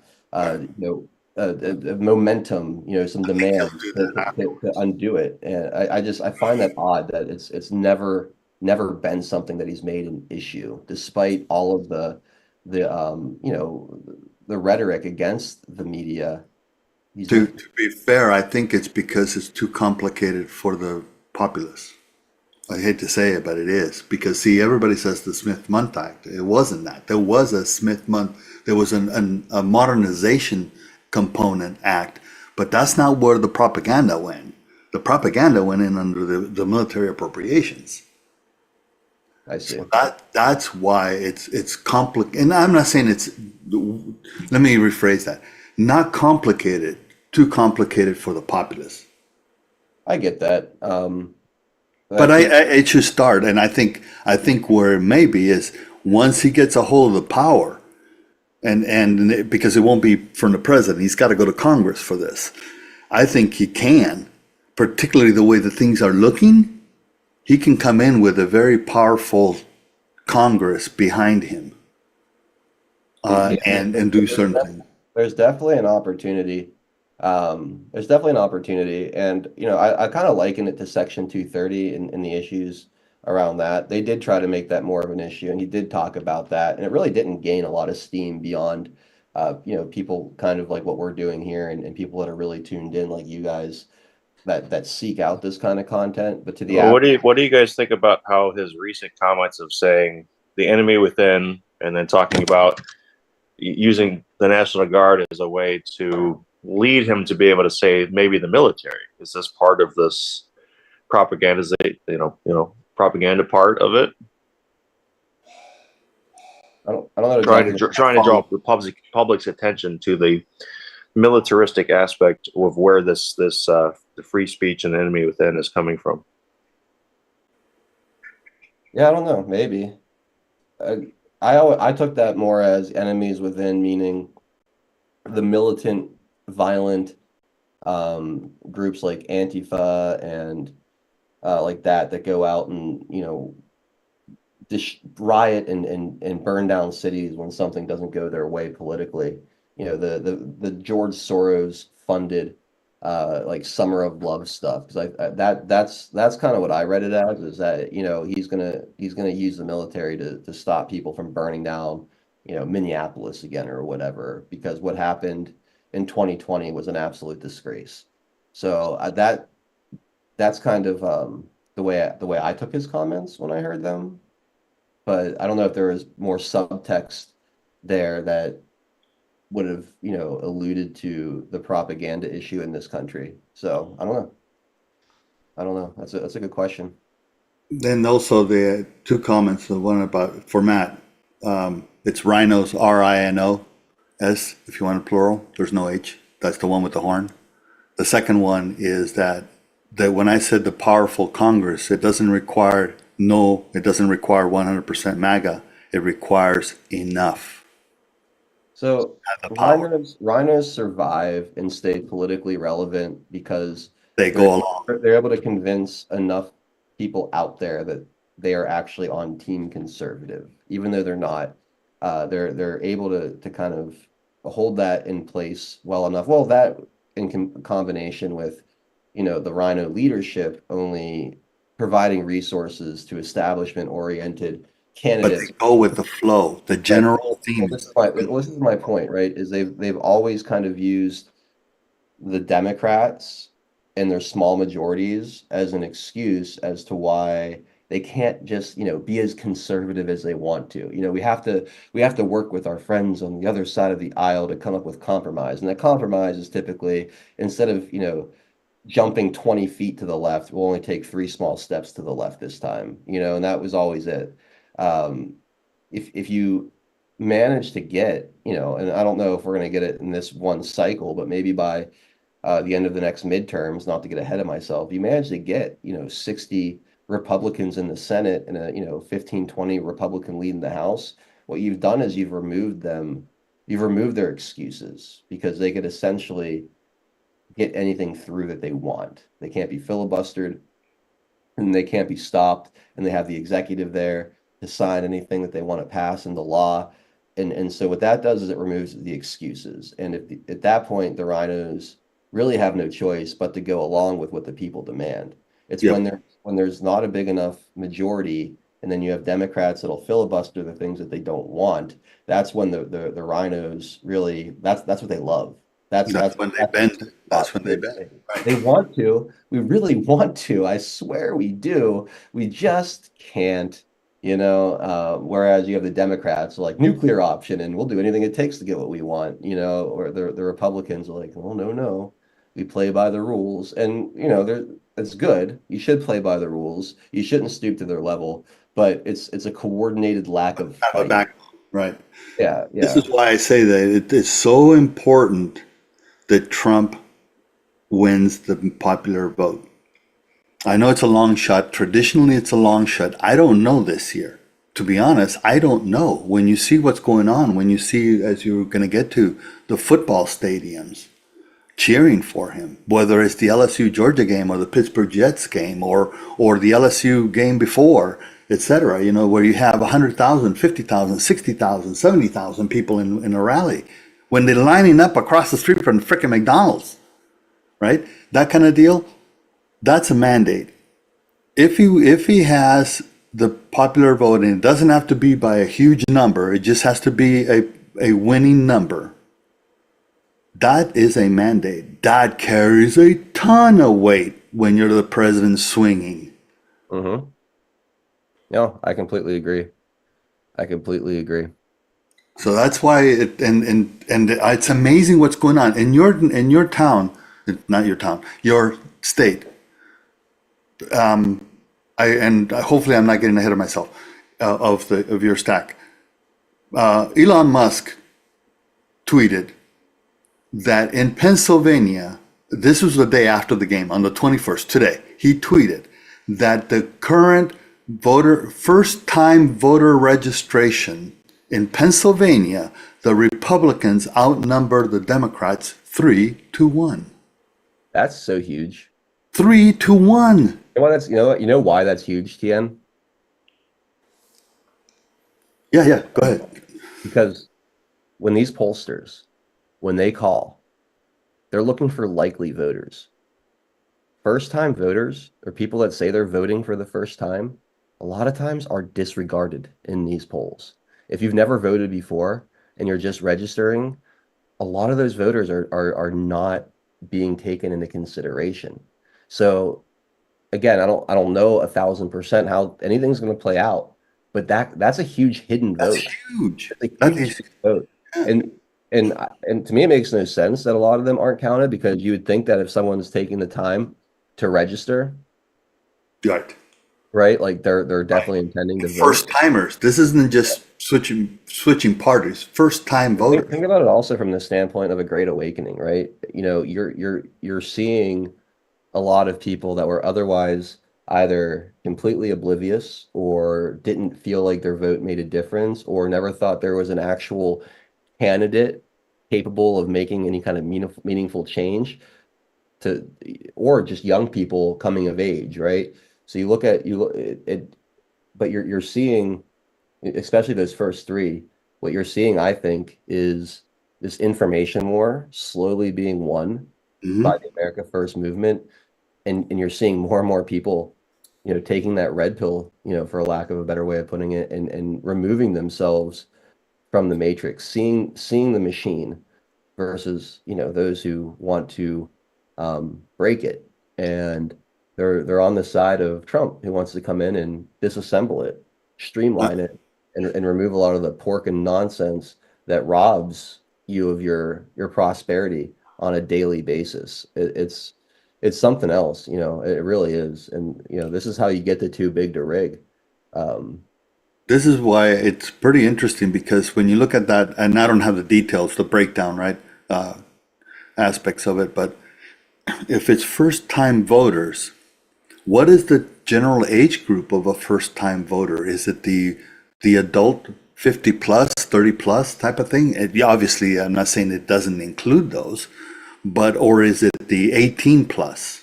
momentum, some demand do that to afterwards. undo it. And I find that odd that it's never been something that he's made an issue, despite all of the rhetoric against the media. He's To, never. to be fair, I think it's because it's too complicated for the populace. I hate to say it, but it is. Because, see, everybody says the Smith Month Act. It wasn't that. There was a Smith Month, there was a modernization component act, but that's not where the propaganda went. The propaganda went in under the military appropriations. I So see. that's why it's complicated. And I'm not saying it's. Let me rephrase that. Not complicated, too complicated for the populace. I get that. But That keeps. it should start, and I think where it may be is once he gets a hold of the power, and because it won't be from the president, he's got to go to Congress for this. I think he can, particularly the way the things are looking. He can come in with a very powerful Congress behind him, Yeah, and do certain things. there's definitely an opportunity. There's definitely an opportunity, and I kind of liken it to Section 230 and the issues around that. They did try to make that more of an issue, and he did talk about that, and it really didn't gain a lot of steam beyond, people kind of like what we're doing here, and people that are really tuned in, like you guys, that seek out this kind of content. But to the app, What do you guys think about how his recent comments of saying the enemy within, and then talking about using the National Guard as a way to lead him to be able to say maybe the military? Is this part of this propaganda, propaganda part of it? I don't know exactly. Trying to draw the public's attention to the militaristic aspect of where this the free speech and enemy within is coming from. Yeah, I don't know. Maybe. I took that more as enemies within, meaning the militant, violent groups like Antifa and like that go out and riot and burn down cities when something doesn't go their way politically. The George Soros funded like Summer of Love stuff because that's kind of what I read it as is that he's gonna use the military to stop people from burning down Minneapolis again or whatever because what happened in 2020 was an absolute disgrace. So that's kind of the way I took his comments when I heard them, but I don't know if there was more subtext there that would have, alluded to the propaganda issue in this country. So I don't know. I don't know. That's a good question. Then also the two comments, the one about for Matt, it's rhinos, RINOS, if you want a plural. There's no H. That's the one with the horn. The second one is that when I said the powerful Congress, it doesn't require 100% MAGA. It requires enough. So The power. rhinos survive and stay politically relevant because They they're go along. they're able to convince enough people out there that they are actually on team conservative, even though they're not. They're able to kind of hold that in place well enough. Well, that in combination with, the rhino leadership only providing resources to establishment-oriented But they candidates. go with the flow. The Right. general Well, theme. this is my point, right? Is they've always kind of used the Democrats and their small majorities as an excuse as to why they can't just, be as conservative as they want to. We have to work with our friends on the other side of the aisle to come up with compromise. And that compromise is typically instead of, jumping 20 feet to the left, we'll only take three small steps to the left this time, and that was always it. Um, if you manage to get, and I don't know if we're going to get it in this one cycle, but maybe by the end of the next midterms, not to get ahead of myself, you manage to get, 60 Republicans in the Senate and a, 15, 20 Republican lead in the House. What you've done is you've removed their excuses because they could essentially get anything through that they want. They can't be filibustered and they can't be stopped, and they have the executive there to sign anything that they want to pass into law. And so what that does is it removes the excuses. And if at that point the rhinos really have no choice but to go along with what the people demand. It's Yep. when there's not a big enough majority, and then you have Democrats that'll filibuster the things that they don't want. That's when the rhinos really that's what they love. That's That's that's when they that's bend. That's when they they, bend. Right. they want to. We really want to. I swear we do. We just can't, whereas you have the Democrats like nuclear option and we'll do anything it takes to get what we want, or the Republicans are like, oh, no, no. We play by the rules. And, it's good. You should play by the rules. You shouldn't stoop to their level, but it's a coordinated lack of Have a fight. backbone. Right. Yeah, This yeah. is why I say that it is so important that Trump wins the popular vote. I know it's a long shot. Traditionally, it's a long shot. I don't know this year. To be honest, I don't know. When you see what's going on, when you see, as you're going to get to, the football stadiums cheering for him, whether it's the LSU Georgia game or the Pittsburgh Jets game or the LSU game before, etc., where you have 100,000, 50,000, 60,000, 70,000 people in a rally when they're lining up across the street from the frickin' McDonald's, right? That kind of deal. That's a mandate. If he has the popular vote, and it doesn't have to be by a huge number, it just has to be a winning number. That is a mandate. That carries a ton of weight when you're the president swinging. Mm-hmm. No, I completely agree. I completely agree. So that's why and it's amazing what's going on in your town, not your town, your state. And hopefully I'm not getting ahead of myself of your stack. Elon Musk tweeted that in Pennsylvania, this was the day after the game, on the 21st, today, he tweeted that the current first time voter registration in Pennsylvania, the Republicans outnumber the Democrats 3-1. That's so huge. 3-1. Why that's huge, TN? Yeah, go ahead. Because when these pollsters, when they call, they're looking for likely voters. First-time voters, or people that say they're voting for the first time, a lot of times are disregarded in these polls. If you've never voted before and you're just registering, a lot of those voters are not being taken into consideration. So again, I don't know 1,000% how anything's going to play out, but that's a huge hidden That's vote. huge. It's a That huge is, vote. And and to me, it makes no sense that a lot of them aren't counted because you would think that if someone's taking the time to register, Right. right, like they're definitely intending to First vote. timers. This isn't just switching parties. First time Think voters. about it also from the standpoint of a great awakening, right? You know, you're seeing a lot of people that were otherwise either completely oblivious or didn't feel like their vote made a difference or never thought there was an actual candidate capable of making any kind of meaningful change to, or just young people coming of age, right? So you look at you look it, but you're seeing, especially those first three, what you're seeing, I think, is this information war slowly being won by Hmm. the America First movement, and you're seeing more and more people, taking that red pill, for lack of a better way of putting it, and removing themselves from the matrix, seeing the machine versus those who want to break it, and they're on the side of Trump, who wants to come in and disassemble it, streamline it, and remove a lot of the pork and nonsense that robs you of your prosperity on a daily basis. It's something else, it really is, and this is how you get the too big to rig. Um, This is why it's pretty interesting because when you look at that, and I don't have the details, the breakdown, right, aspects of it, but if it's first time voters, what is the general age group of a first time voter? Is it the adult 50 plus, 30 plus type of thing? Yeah, obviously, I'm not saying it doesn't include those, but or is it the 18 plus?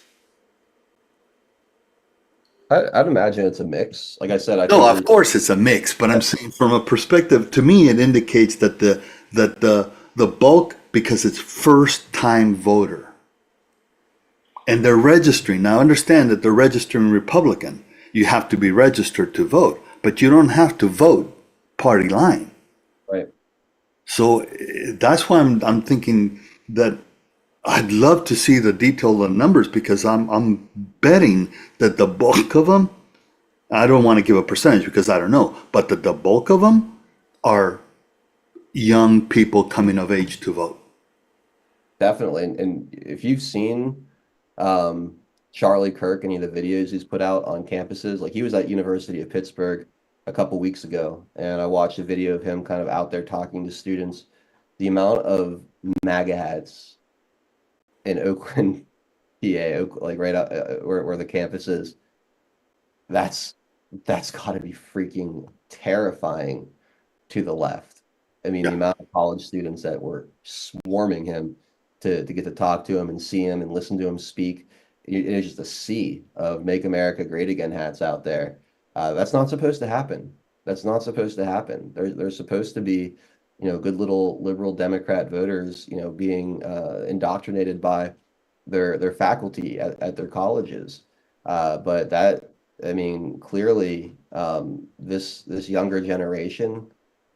I'd imagine it's a mix. Like I said, I No, think of course it's a mix, but I'm saying from a perspective, to me, it indicates that the bulk, because it's first time voter, and they're registering. Now, understand that they're registering Republican. You have to be registered to vote, but you don't have to vote party line. right. So that's why I'm thinking that I'd love to see the detail of the numbers because I'm betting that the bulk of them, I don't want to give a percentage because I don't know, but that the bulk of them are young people coming of age to vote. Definitely. And if you've seen Charlie Kirk, any of the videos he's put out on campuses, like he was at University of Pittsburgh a couple weeks ago, and I watched a video of him kind of out there talking to students. The amount of MAGA hats in Oakland, PA, like right out where the campus is, that's that's got to be freaking terrifying to the left. I mean, the Yeah. amount of college students that were swarming him to get to talk to him and see him and listen to him speak. It's just a sea of "Make America Great Again" hats out there. That's not supposed to happen. That's not supposed to happen. There's supposed to be, good little liberal Democrat voters, being indoctrinated by their faculty at their colleges. But that, I mean, clearly, this younger generation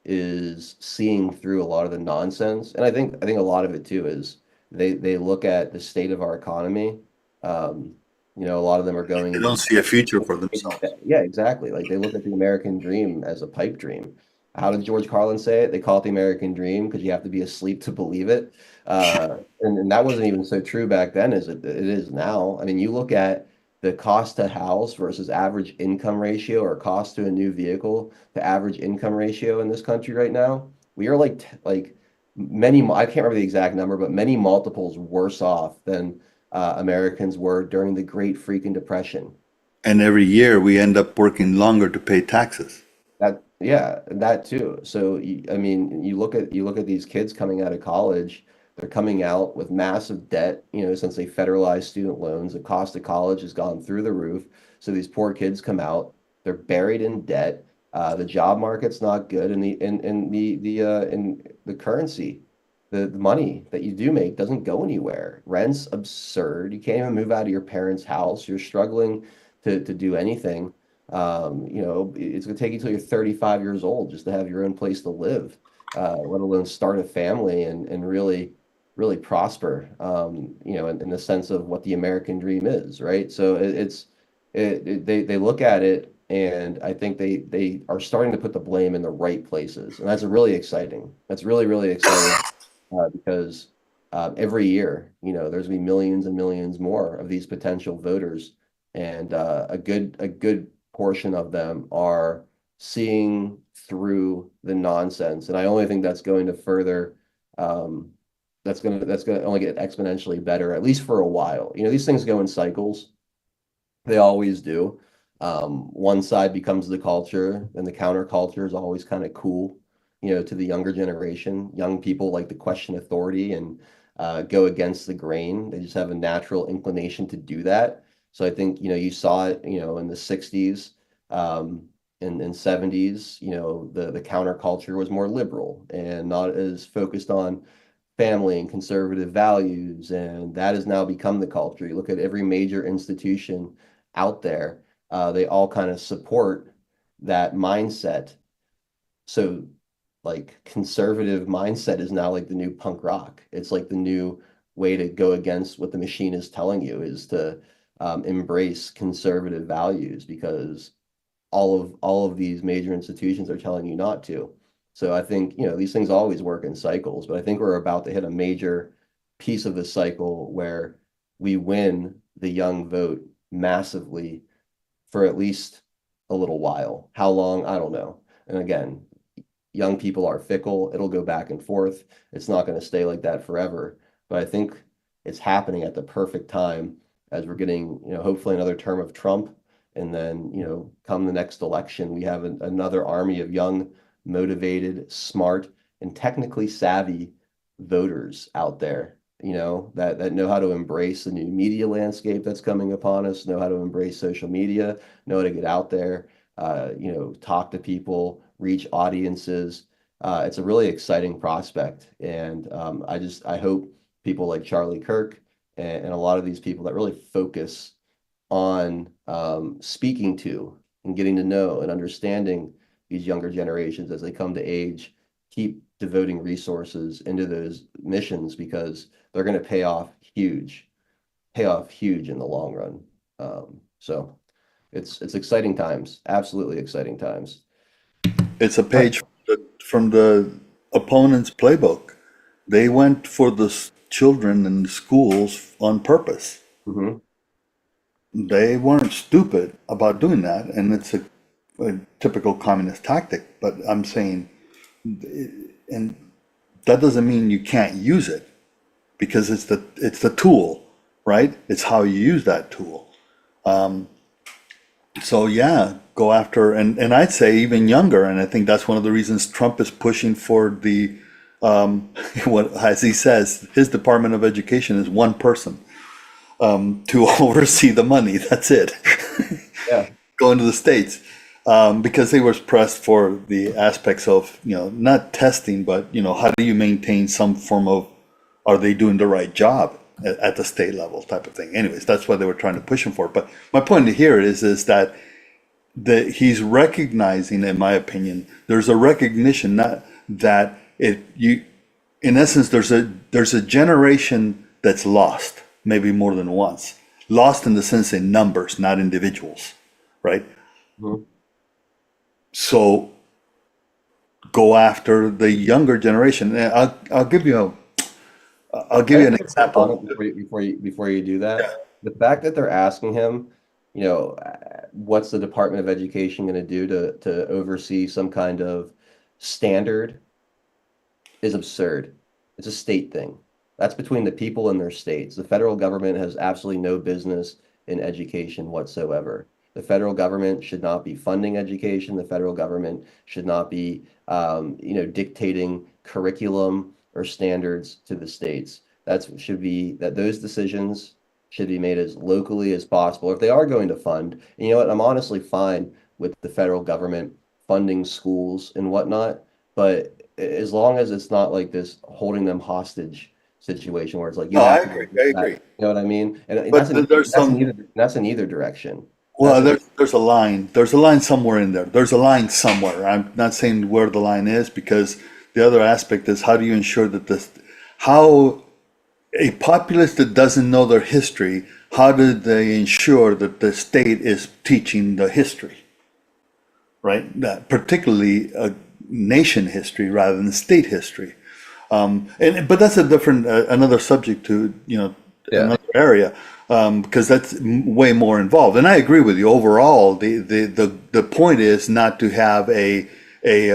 is seeing through a lot of the nonsense, and I think a lot of it too is they look at the state of our economy. Um, a lot of them are going They don't into, see a future for themselves. yeah, exactly. Like they look at the American dream as a pipe dream. How did George Carlin say it? They call it the American dream because you have to be asleep to believe it. And that wasn't even so true back then as it is now. I mean, you look at the cost to house versus average income ratio, or cost to a new vehicle to average income ratio in this country right now. We are like I can't remember the exact number, but many multiples worse off than Americans were during the Great Freaking Depression. And every year we end up working longer to pay taxes. Yeah, that too. So I mean, you look at these kids coming out of college, they're coming out with massive debt, since they federalized student loans. The cost of college has gone through the roof. So these poor kids come out, they're buried in debt. The job market's not good, and the currency, the money that you do make doesn't go anywhere. Rent's absurd. You can't even move out of your parents' house. You're struggling to do anything. It's going to take you till you're 35 years old just to have your own place to live, let alone start a family and really prosper, in the sense of what the American dream is, right? So they look at it, and I think they are starting to put the blame in the right places, and that's really exciting. That's really, really exciting. because every year, there's gonna be millions and millions more of these potential voters, and a good portion of them are seeing through the nonsense. And I only think that's going to further, that's going to only get exponentially better, at least for a while. These things go in cycles. They always do. One side becomes the culture, and the counterculture is always kind of cool, to the younger generation. Young people like to question authority and go against the grain. They just have a natural inclination to do that. So I think, you saw it, in the 60s, and 70s, the counterculture was more liberal and not as focused on family and conservative values, and that has now become the culture. You look at every major institution out there, they all kind of support that mindset. So, like, conservative mindset is now like the new punk rock. It's like the new way to go against what the machine is telling you, is to embrace conservative values, because all of these major institutions are telling you not to. So I think, these things always work in cycles, but I think we're about to hit a major piece of the cycle where we win the young vote massively for at least a little while. How long? I don't know. And again, young people are fickle. It'll go back and forth. It's not going to stay like that forever. But I think it's happening at the perfect time, as we're getting, hopefully another term of Trump. And then, come the next election, we have another army of young, motivated, smart, and technically savvy voters out there, that know how to embrace the new media landscape that's coming upon us, know how to embrace social media, know how to get out there, talk to people, reach audiences. It's a really exciting prospect. And I hope people like Charlie Kirk and a lot of these people that really focus on speaking to and getting to know and understanding these younger generations as they come to age, keep devoting resources into those missions, because they're going to pay off huge in the long run. So it's exciting times, absolutely exciting times. It's a page from the opponent's playbook. They went for the children in the schools on purpose. Mhm. They weren't stupid about doing that, and it's a typical communist tactic. But I'm saying, and that doesn't mean you can't use it, because it's the tool, right? It's how you use that tool. So yeah, go after, and I'd say even younger, and I think that's one of the reasons Trump is pushing for the what, as he says, his Department of Education is one person to oversee the money. That's it. Yeah. Going to the states, because they were pressed for the aspects of, not testing, but how do you maintain some form of, are they doing the right job at the state level type of thing. Anyways, that's what they were trying to push him for. But my point here is that he's recognizing, in my opinion, there's a recognition that in essence, there's a generation that's lost, maybe more than once. Lost in the sense in numbers, not individuals, right? Mhm. So go after the younger generation. And I'll give you an example. Before you do that, the fact that they're asking him, what's the Department of Education going to do to oversee some kind of standard, is absurd. It's a state thing. That's between the people and their states. The federal government has absolutely no business in education whatsoever. The federal government should not be funding education. The federal government should not be, dictating curriculum or standards to the states. Those decisions should be made as locally as possible. If they are going to fund, and you know what, I'm honestly fine with the federal government funding schools and whatnot, but as long as it's not like this holding them hostage situation where it's like you No, I have to agree. do I that. agree. You know what I mean? And But there's some. that's in either direction. Well, That's in, there's a line. There's a line somewhere in there. There's a line somewhere. I'm not saying where the line is, because the other aspect is, how do you ensure that how a populace that doesn't know their history, how do they ensure that the state is teaching the history, right? That particularly nation history rather than state history. But that's a different another subject to Yeah. another area, because that's way more involved. And I agree with you. Overall, the point is not to have a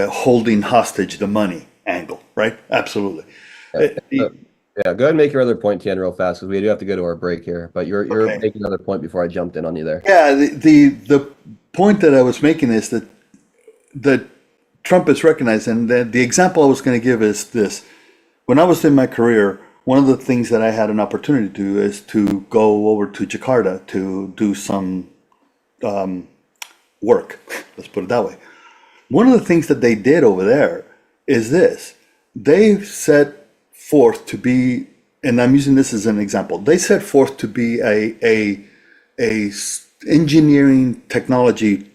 holding hostage the money angle, right? Absolutely. Yeah. Uh, So, yeah, go ahead and make your other point, Tian, real fast because we do have to go to our break here. But you're Okay. making another point before I jumped in on you there. Yeah, the point that I was making is that Trump is recognized, and the example I was going to give is this. When I was in my career, one of the things that I had an opportunity to do is to go over to Jakarta to do some work. Let's put it that way. One of the things that they did over there is this. They set forth to be, and I'm using this as an example, they set forth to be a engineering technology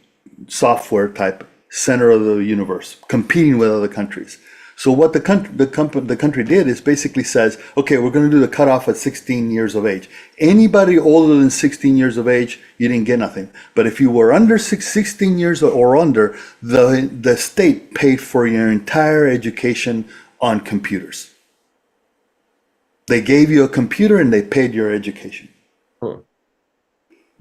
software type center of the universe, competing with other countries. So what the country did is basically says, okay, we're going to do the cutoff at 16 years of age. Anybody older than 16 years of age, you didn't get nothing. But if you were under 16 years or under, the state paid for your entire education on computers. They gave you a computer and they paid your education. Hmm.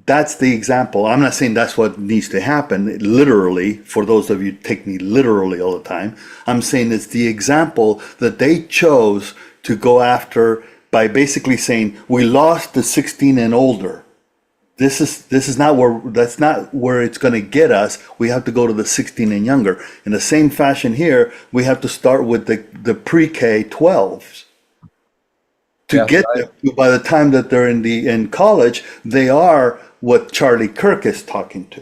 That's the example. I'm not saying that's what needs to happen literally, for those of you who take me literally all the time. I'm saying it's the example that they chose to go after by basically saying, we lost the 16 and older. This is not where, that's not where it's going to get us. We have to go to the 16 and younger. In the same fashion here, we have to start with the pre-K 12s to Yeah. get them to, by the time that they're in college, they are what Charlie Kirk is talking to.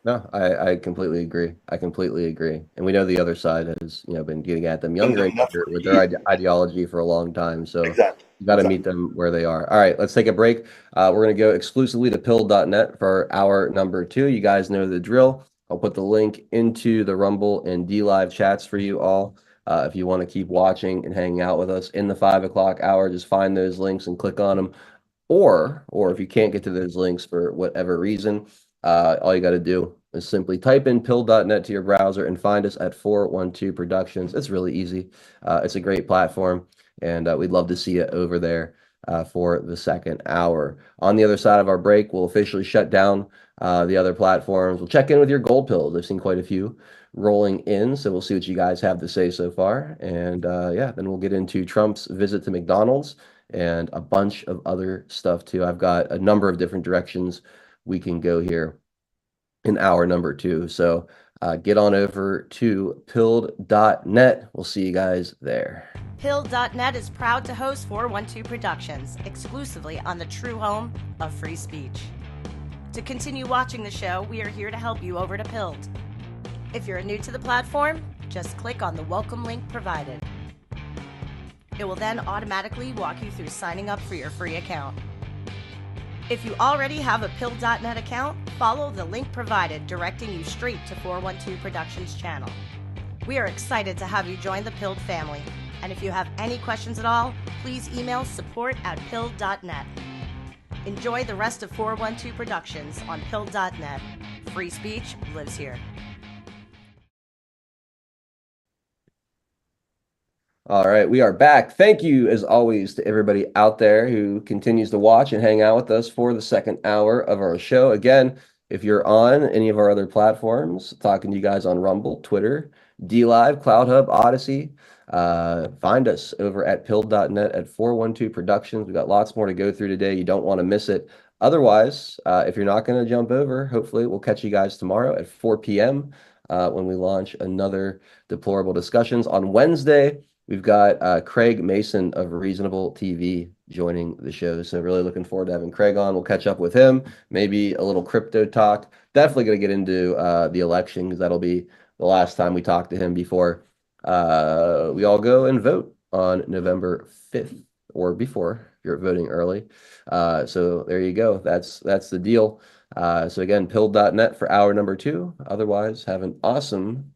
No, I completely agree. I completely agree. And we know the other side has, been getting at them Been younger and doing that younger for with their years. ideology for a long time. So Exactly. you got to meet Exactly. them where they are. All right, let's take a break. We're going to go exclusively to pill.net for hour number 2. You guys know the drill. I'll put the link into the Rumble and D Live chats for you all. If you want to keep watching and hanging out with us in the 5 o'clock hour, just find those links and click on them. Or if you can't get to those links for whatever reason, all you got to do is simply type in pill.net to your browser and find us at 412 Productions. It's really easy. It's a great platform, and we'd love to see you over there for the second hour. On the other side of our break, we'll officially shut down the other platforms. We'll check in with your gold pills. I've seen quite a few rolling in, so we'll see what you guys have to say so far. And yeah, then we'll get into Trump's visit to McDonald's and a bunch of other stuff too. I've got a number of different directions we can go here in hour number 2. So get on over to pilled.net. We'll see you guys there. Pill.net is proud to host 412 Productions exclusively on the true home of free speech. To continue watching the show, we are here to help you over to Pilled. If you're new to the platform, just click on the welcome link provided. It will then automatically walk you through signing up for your free account. If you already have a Pill.net account, follow the link provided directing you straight to 412 Productions channel. We are excited to have you join the Pilled family, and if you have any questions at all, please email support@Pill.net. Enjoy the rest of 412 Productions on Pill.net. Free speech lives here. All right, we are back. Thank you, as always, to everybody out there who continues to watch and hang out with us for the second hour of our show. Again, if you're on any of our other platforms, talking to you guys on Rumble, Twitter, DLive, CloudHub, Odyssey, find us over at pill.net at 412 Productions. We've got lots more to go through today. You don't want to miss it. Otherwise, if you're not going to jump over, hopefully we'll catch you guys tomorrow at 4 p.m. When we launch another Deplorable Discussions. On Wednesday, we've got Craig Mason of Reasonable TV joining the show. So really looking forward to having Craig on. We'll catch up with him, maybe a little crypto talk. Definitely going to get into the election because that'll be the last time we talk to him before we all go and vote on November 5th or before if you're voting early. So there you go. That's the deal. So again, pill.net for hour number 2. Otherwise, have an awesome